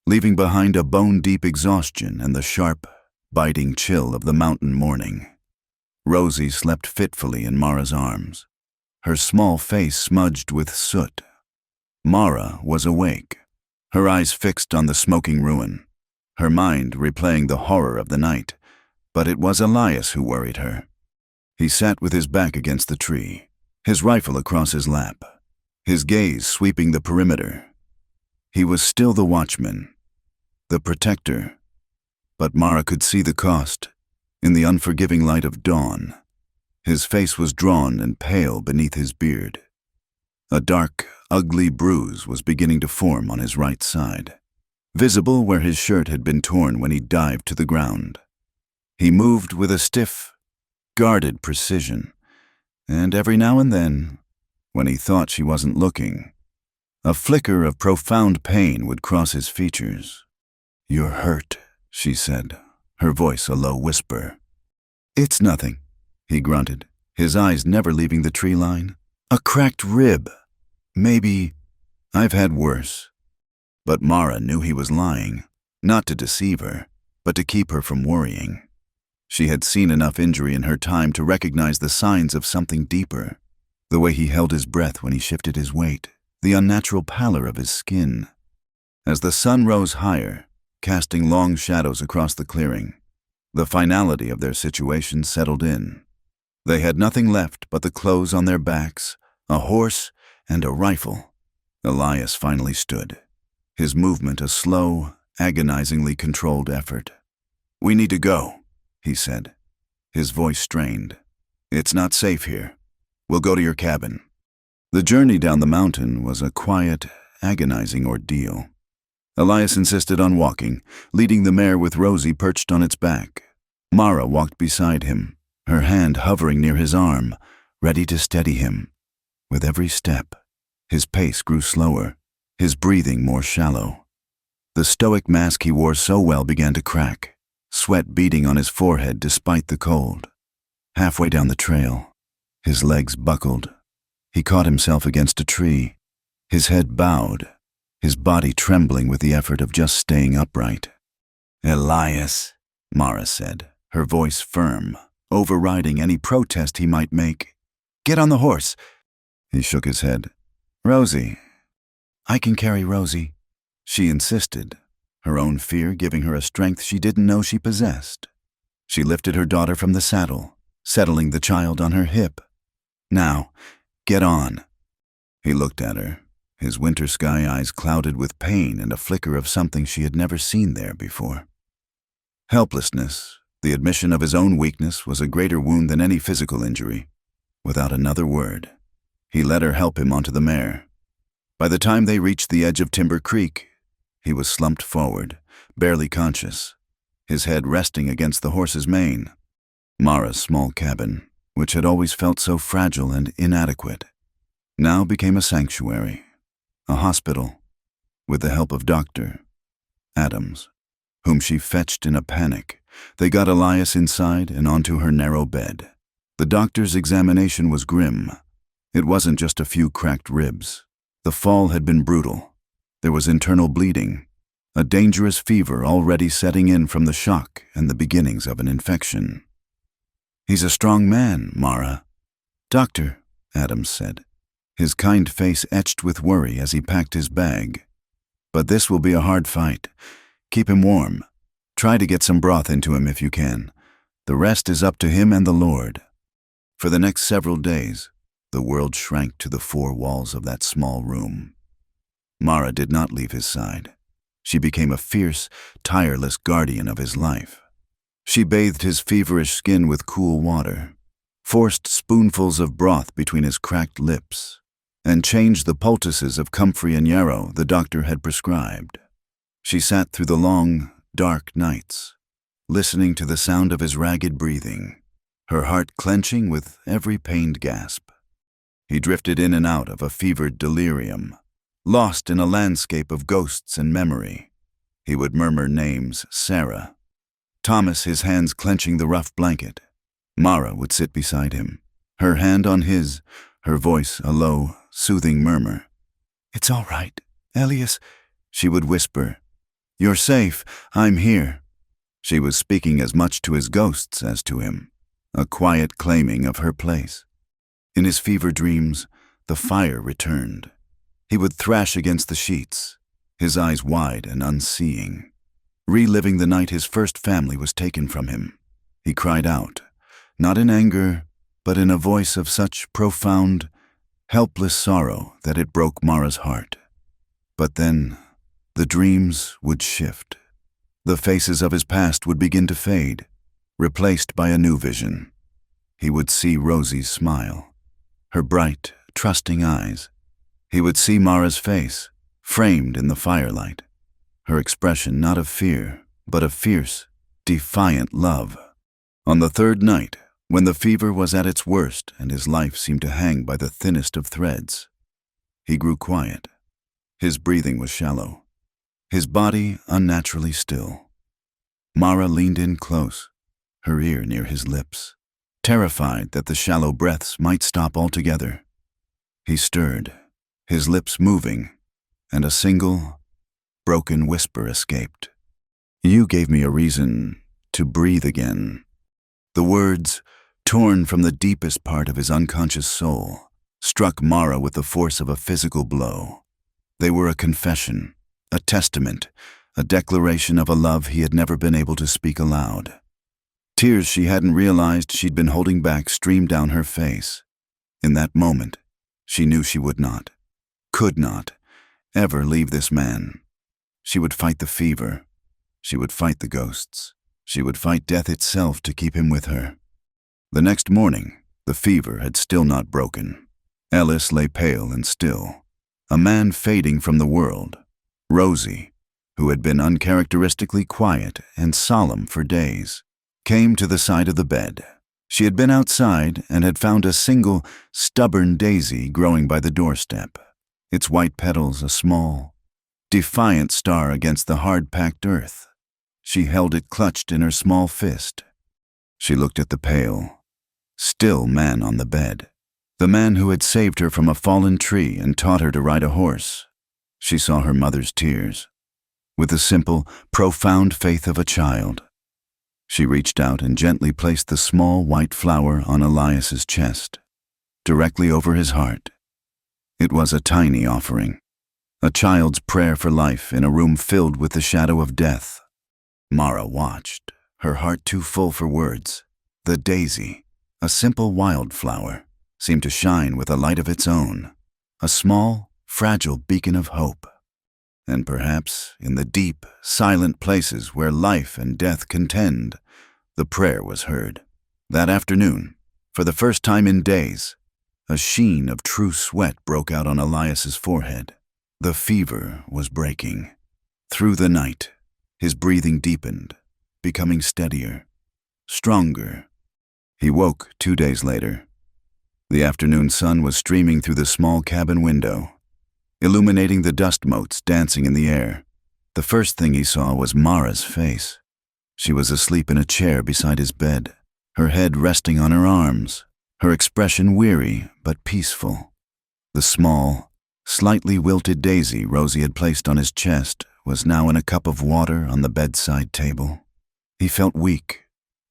leaving behind a bone-deep exhaustion and the sharp, biting chill of the mountain morning. Rosie slept fitfully in Mara's arms, her small face smudged with soot. Mara was awake, her eyes fixed on the smoking ruin, her mind replaying the horror of the night, but it was Elias who worried her. He sat with his back against the tree, his rifle across his lap, his gaze sweeping the perimeter. He was still the watchman, the protector, but Mara could see the cost in the unforgiving light of dawn. His face was drawn and pale beneath his beard. A dark, ugly bruise was beginning to form on his right side, visible where his shirt had been torn when he dived to the ground. He moved with a stiff, guarded precision, and every now and then, when he thought she wasn't looking, a flicker of profound pain would cross his features. "You're hurt," she said, her voice a low whisper. "It's nothing," he grunted, his eyes never leaving the tree line. "A cracked rib. Maybe. I've had worse." But Mara knew he was lying, not to deceive her, but to keep her from worrying. She had seen enough injury in her time to recognize the signs of something deeper, the way he held his breath when he shifted his weight, the unnatural pallor of his skin. As the sun rose higher, casting long shadows across the clearing, the finality of their situation settled in. They had nothing left but the clothes on their backs, a horse, and a rifle. Elias finally stood, his movement a slow, agonizingly controlled effort. "We need to go," he said, his voice strained. "It's not safe here. We'll go to your cabin." The journey down the mountain was a quiet, agonizing ordeal. Elias insisted on walking, leading the mare with Rosie perched on its back. Mara walked beside him, her hand hovering near his arm, ready to steady him. With every step, his pace grew slower, his breathing more shallow. The stoic mask he wore so well began to crack, sweat beading on his forehead despite the cold. Halfway down the trail, his legs buckled. He caught himself against a tree, his head bowed, his body trembling with the effort of just staying upright. "Elias," Mara said, her voice firm, overriding any protest he might make. "Get on the horse." He shook his head. "Rosie." "I can carry Rosie," she insisted, her own fear giving her a strength she didn't know she possessed. She lifted her daughter from the saddle, settling the child on her hip. "Now, get on." He looked at her, his winter sky eyes clouded with pain and a flicker of something she had never seen there before. Helplessness, the admission of his own weakness, was a greater wound than any physical injury. Without another word, he let her help him onto the mare. By the time they reached the edge of Timber Creek, He was slumped forward, barely conscious, his head resting against the horse's mane. Mara's small cabin, which had always felt so fragile and inadequate, now became a sanctuary, a hospital, with the help of Dr. Adams, whom she fetched in a panic. They got Elias inside and onto her narrow bed. The doctor's examination was grim. It wasn't just a few cracked ribs. The fall had been brutal. There was internal bleeding, a dangerous fever already setting in from the shock and the beginnings of an infection. "He's a strong man, Mara." "Doctor," Adams said, his kind face etched with worry as he packed his bag. "But this will be a hard fight. Keep him warm. Try to get some broth into him if you can. The rest is up to him and the Lord." For the next several days, the world shrank to the four walls of that small room. Mara did not leave his side. She became a fierce, tireless guardian of his life. She bathed his feverish skin with cool water, forced spoonfuls of broth between his cracked lips, and changed the poultices of comfrey and yarrow the doctor had prescribed. She sat through the long, dark nights, listening to the sound of his ragged breathing, her heart clenching with every pained gasp. He drifted in and out of a fevered delirium, lost in a landscape of ghosts and memory. He would murmur names: Sarah, Thomas, his hands clenching the rough blanket. Mara would sit beside him, her hand on his, her voice a low, soothing murmur. "It's all right, Elias," she would whisper. "You're safe. I'm here." She was speaking as much to his ghosts as to him, a quiet claiming of her place. In his fever dreams, the fire returned. He would thrash against the sheets, his eyes wide and unseeing, reliving the night his first family was taken from him. He cried out, not in anger, but in a voice of such profound, helpless sorrow that it broke Mara's heart. But then, the dreams would shift. The faces of his past would begin to fade, replaced by a new vision. He would see Rosie's smile, her bright, trusting eyes. He would see Mara's face, framed in the firelight, her expression not of fear, but of fierce, defiant love. On the third night, when the fever was at its worst and his life seemed to hang by the thinnest of threads, he grew quiet. His breathing was shallow, his body unnaturally still. Mara leaned in close, her ear near his lips, terrified that the shallow breaths might stop altogether. He stirred, his lips moving, and a single, broken whisper escaped. "You gave me a reason to breathe again." The words, torn from the deepest part of his unconscious soul, struck Mara with the force of a physical blow. They were a confession, a testament, a declaration of a love he had never been able to speak aloud. Tears she hadn't realized she'd been holding back streamed down her face. In that moment, she knew she would not, could not, ever leave this man. She would fight the fever. She would fight the ghosts. She would fight death itself to keep him with her. The next morning, the fever had still not broken. Ellis lay pale and still, a man fading from the world. Rosie, who had been uncharacteristically quiet and solemn for days, came to the side of the bed. She had been outside and had found a single, stubborn daisy growing by the doorstep, its white petals a small, defiant star against the hard-packed earth. She held it clutched in her small fist. She looked at the pale, still man on the bed, the man who had saved her from a fallen tree and taught her to ride a horse. She saw her mother's tears, with the simple, profound faith of a child. She reached out and gently placed the small white flower on Elias's chest, directly over his heart. It was a tiny offering, a child's prayer for life in a room filled with the shadow of death. Mara watched, her heart too full for words. The daisy, a simple wildflower, seemed to shine with a light of its own, a small, fragile beacon of hope. And perhaps, in the deep, silent places where life and death contend, the prayer was heard. That afternoon, for the first time in days, a sheen of true sweat broke out on Elias's forehead. The fever was breaking. Through the night, his breathing deepened, becoming steadier, stronger. He woke 2 days later. The afternoon sun was streaming through the small cabin window, illuminating the dust motes dancing in the air. The first thing he saw was Mara's face. She was asleep in a chair beside his bed, her head resting on her arms, her expression weary but peaceful. The small, slightly wilted daisy Rosie had placed on his chest was now in a cup of water on the bedside table. He felt weak,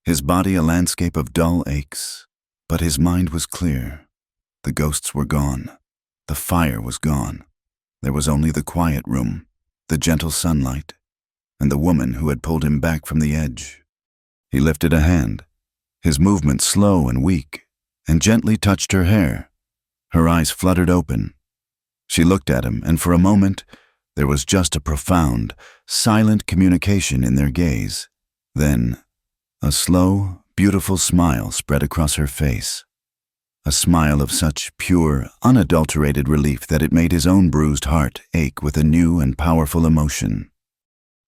his body a landscape of dull aches, but his mind was clear. The ghosts were gone. The fire was gone. There was only the quiet room, the gentle sunlight, and the woman who had pulled him back from the edge. He lifted a hand, his movement slow and weak, and gently touched her hair. Her eyes fluttered open. She looked at him, and for a moment, there was just a profound, silent communication in their gaze. Then, a slow, beautiful smile spread across her face. A smile of such pure, unadulterated relief that it made his own bruised heart ache with a new and powerful emotion.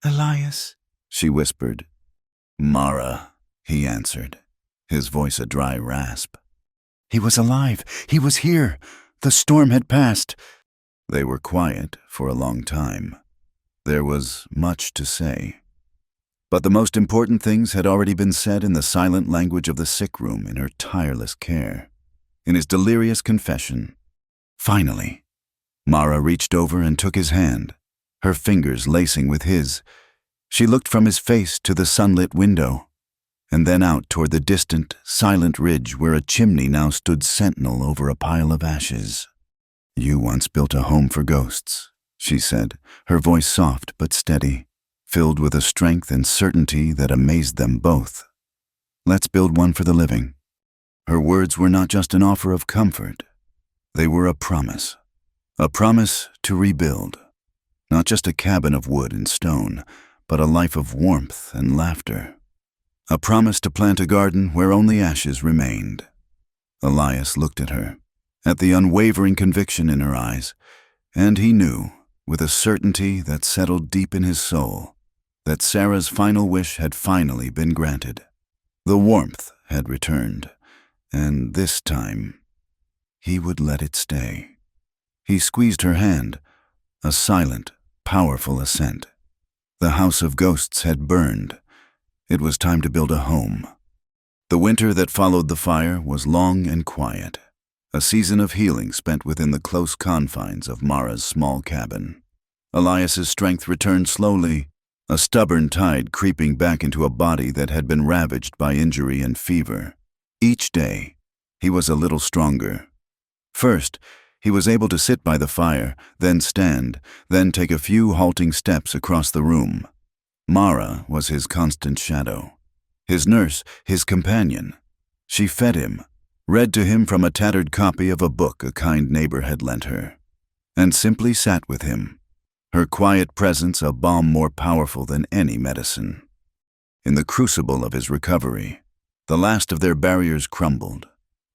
Elias, she whispered. Mara, he answered, his voice a dry rasp. He was alive. He was here. The storm had passed. They were quiet for a long time. There was much to say. But the most important things had already been said in the silent language of the sick room in her tireless care. In his delirious confession. Finally, Mara reached over and took his hand, her fingers lacing with his. She looked from his face to the sunlit window, and then out toward the distant, silent ridge where a chimney now stood sentinel over a pile of ashes. You once built a home for ghosts, she said, her voice soft but steady, filled with a strength and certainty that amazed them both. Let's build one for the living. Her words were not just an offer of comfort. They were a promise to rebuild. Not just a cabin of wood and stone, but a life of warmth and laughter. A promise to plant a garden where only ashes remained. Elias looked at her, at the unwavering conviction in her eyes, and he knew, with a certainty that settled deep in his soul, that Sarah's final wish had finally been granted. The warmth had returned, and this time, he would let it stay. He squeezed her hand, a silent, powerful assent. The house of ghosts had burned. It was time to build a home. The winter that followed the fire was long and quiet, a season of healing spent within the close confines of Mara's small cabin. Elias's strength returned slowly, a stubborn tide creeping back into a body that had been ravaged by injury and fever. Each day, he was a little stronger. First, he was able to sit by the fire, then stand, then take a few halting steps across the room. Mara was his constant shadow, his nurse, his companion. She fed him, read to him from a tattered copy of a book a kind neighbor had lent her, and simply sat with him, her quiet presence a balm more powerful than any medicine. In the crucible of his recovery, the last of their barriers crumbled.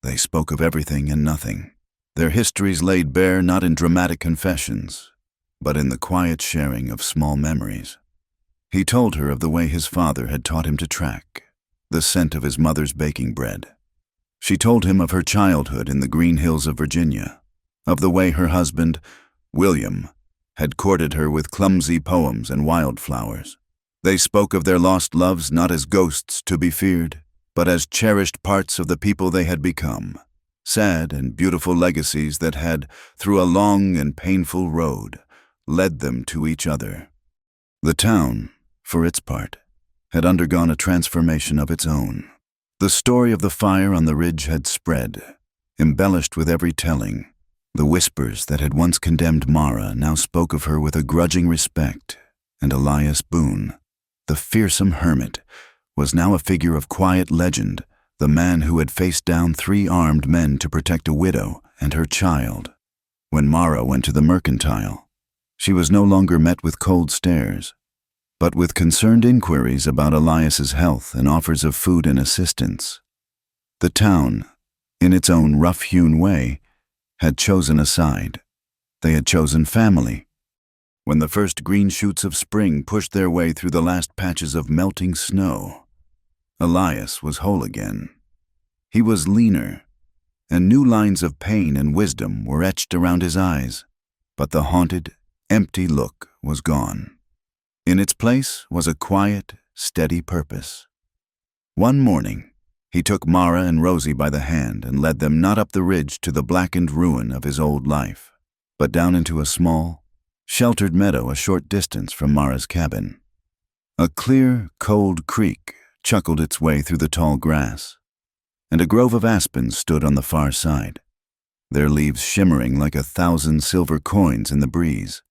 They spoke of everything and nothing, their histories laid bare not in dramatic confessions, but in the quiet sharing of small memories. He told her of the way his father had taught him to track, the scent of his mother's baking bread. She told him of her childhood in the green hills of Virginia, of the way her husband, William, had courted her with clumsy poems and wildflowers. They spoke of their lost loves not as ghosts to be feared, but as cherished parts of the people they had become, sad and beautiful legacies that had, through a long and painful road, led them to each other. The town, for its part, had undergone a transformation of its own. The story of the fire on the ridge had spread, embellished with every telling. The whispers that had once condemned Mara now spoke of her with a grudging respect, and Elias Boone, the fearsome hermit, was now a figure of quiet legend, the man who had faced down 3 armed men to protect a widow and her child. When Mara went to the mercantile, she was no longer met with cold stares, but with concerned inquiries about Elias's health and offers of food and assistance. The town, in its own rough-hewn way, had chosen a side. They had chosen family. When the first green shoots of spring pushed their way through the last patches of melting snow, Elias was whole again. He was leaner, and new lines of pain and wisdom were etched around his eyes, but the haunted, empty look was gone. In its place was a quiet, steady purpose. One morning, he took Mara and Rosie by the hand and led them not up the ridge to the blackened ruin of his old life, but down into a small, sheltered meadow a short distance from Mara's cabin. A clear, cold creek chuckled its way through the tall grass, and a grove of aspens stood on the far side, their leaves shimmering like 1,000 silver coins in the breeze.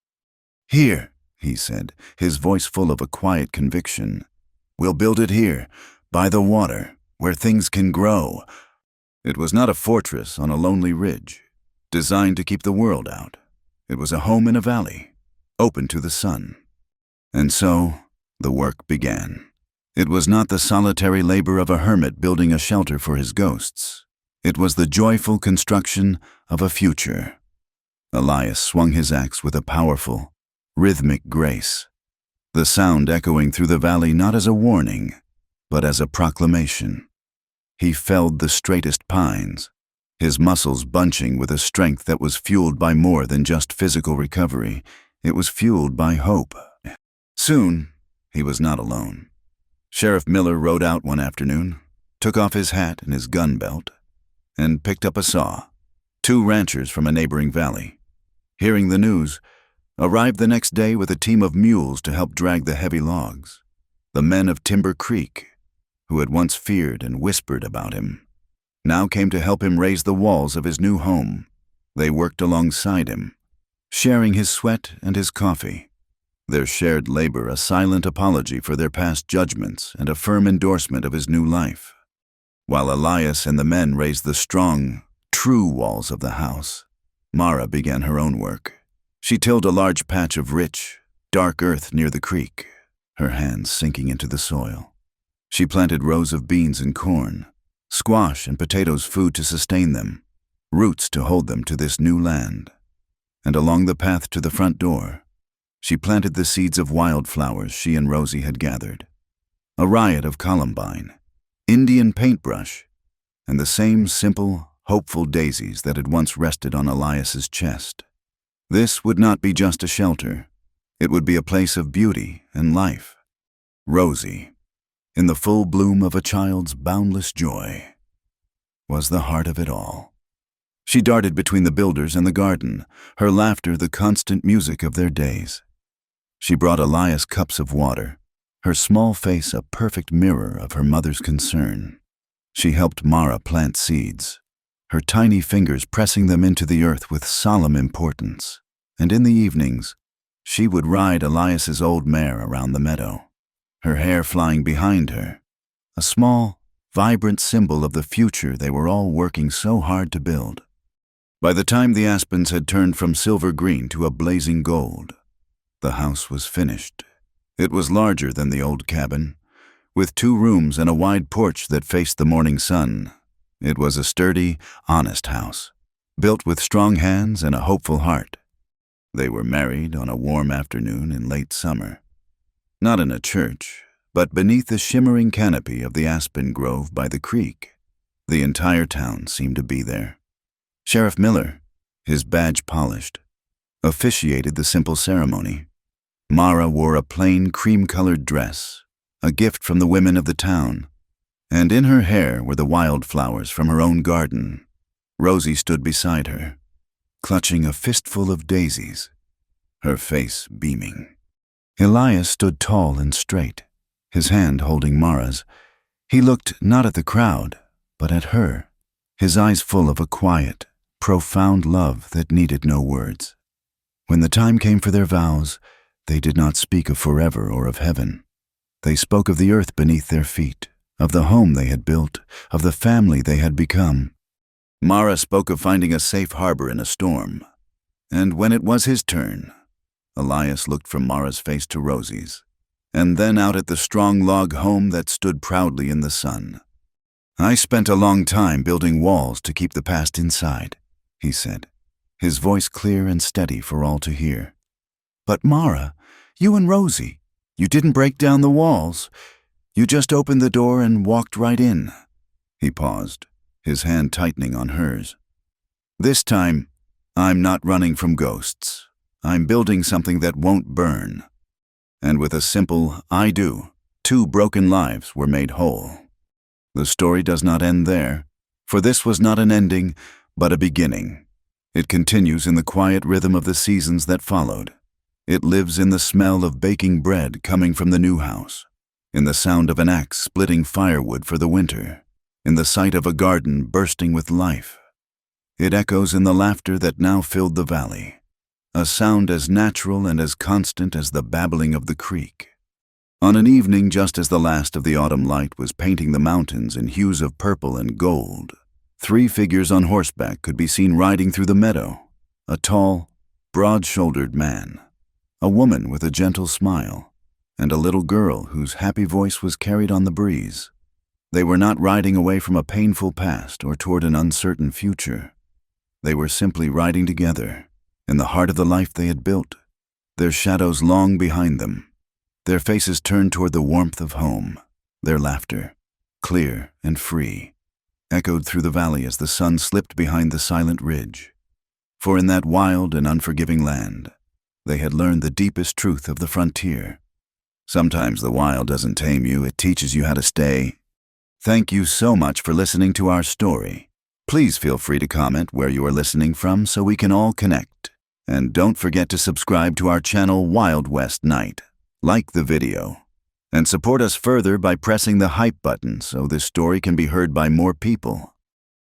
"Here," he said, his voice full of a quiet conviction. "We'll build it here, by the water, where things can grow." It was not a fortress on a lonely ridge, designed to keep the world out. It was a home in a valley, open to the sun. And so, the work began. It was not the solitary labor of a hermit building a shelter for his ghosts. It was the joyful construction of a future. Elias swung his axe with a powerful, rhythmic grace, the sound echoing through the valley not as a warning, but as a proclamation. He felled the straightest pines, his muscles bunching with a strength that was fueled by more than just physical recovery. It was fueled by hope. Soon, he was not alone. Sheriff Miller rode out one afternoon, took off his hat and his gun belt, and picked up a saw. 2 ranchers from a neighboring valley, hearing the news, arrived the next day with a team of mules to help drag the heavy logs. The men of Timber Creek, who had once feared and whispered about him, now came to help him raise the walls of his new home. They worked alongside him, sharing his sweat and his coffee, their shared labor a silent apology for their past judgments and a firm endorsement of his new life. While Elias and the men raised the strong, true walls of the house, Mara began her own work. She tilled a large patch of rich, dark earth near the creek, her hands sinking into the soil. She planted rows of beans and corn, squash and potatoes, food to sustain them, roots to hold them to this new land. And along the path to the front door, she planted the seeds of wildflowers she and Rosie had gathered. A riot of columbine, Indian paintbrush, and the same simple, hopeful daisies that had once rested on Elias's chest. This would not be just a shelter. It would be a place of beauty and life. Rosie, in the full bloom of a child's boundless joy, was the heart of it all. She darted between the builders and the garden, her laughter the constant music of their days. She brought Elias cups of water, her small face a perfect mirror of her mother's concern. She helped Mara plant seeds, her tiny fingers pressing them into the earth with solemn importance. And in the evenings, she would ride Elias's old mare around the meadow, her hair flying behind her, a small, vibrant symbol of the future they were all working so hard to build. By the time the aspens had turned from silver green to a blazing gold, the house was finished. It was larger than the old cabin, with 2 rooms and a wide porch that faced the morning sun. It was a sturdy, honest house, built with strong hands and a hopeful heart. They were married on a warm afternoon in late summer, not in a church, but beneath the shimmering canopy of the aspen grove by the creek. The entire town seemed to be there. Sheriff Miller, his badge polished, officiated the simple ceremony. Mara wore a plain cream-colored dress, a gift from the women of the town, and in her hair were the wildflowers from her own garden. Rosie stood beside her, clutching a fistful of daisies, her face beaming. Elias stood tall and straight, his hand holding Mara's. He looked not at the crowd, but at her, his eyes full of a quiet, profound love that needed no words. When the time came for their vows, they did not speak of forever or of heaven. They spoke of the earth beneath their feet, of the home they had built, of the family they had become. Mara spoke of finding a safe harbor in a storm, and when it was his turn, Elias looked from Mara's face to Rosie's, and then out at the strong log home that stood proudly in the sun. "I spent a long time building walls to keep the past inside," he said, his voice clear and steady for all to hear. But Mara, you and Rosie, you didn't break down the walls. You just opened the door and walked right in." He paused, his hand tightening on hers. "This time, I'm not running from ghosts. I'm building something that won't burn." And with a simple "I do," 2 broken lives were made whole. The story does not end there, for this was not an ending, but a beginning. It continues in the quiet rhythm of the seasons that followed. It lives in the smell of baking bread coming from the new house, in the sound of an axe splitting firewood for the winter, in the sight of a garden bursting with life. It echoes in the laughter that now filled the valley, a sound as natural and as constant as the babbling of the creek. On an evening just as the last of the autumn light was painting the mountains in hues of purple and gold, 3 figures on horseback could be seen riding through the meadow: a tall, broad-shouldered man, a woman with a gentle smile, and a little girl whose happy voice was carried on the breeze. They were not riding away from a painful past or toward an uncertain future. They were simply riding together, in the heart of the life they had built, their shadows long behind them, their faces turned toward the warmth of home, their laughter, clear and free, echoed through the valley as the sun slipped behind the silent ridge. For in that wild and unforgiving land, they had learned the deepest truth of the frontier. Sometimes the wild doesn't tame you, it teaches you how to stay. Thank you so much for listening to our story. Please feel free to comment where you are listening from so we can all connect. And don't forget to subscribe to our channel Wild West Night. Like the video, and support us further by pressing the hype button so this story can be heard by more people.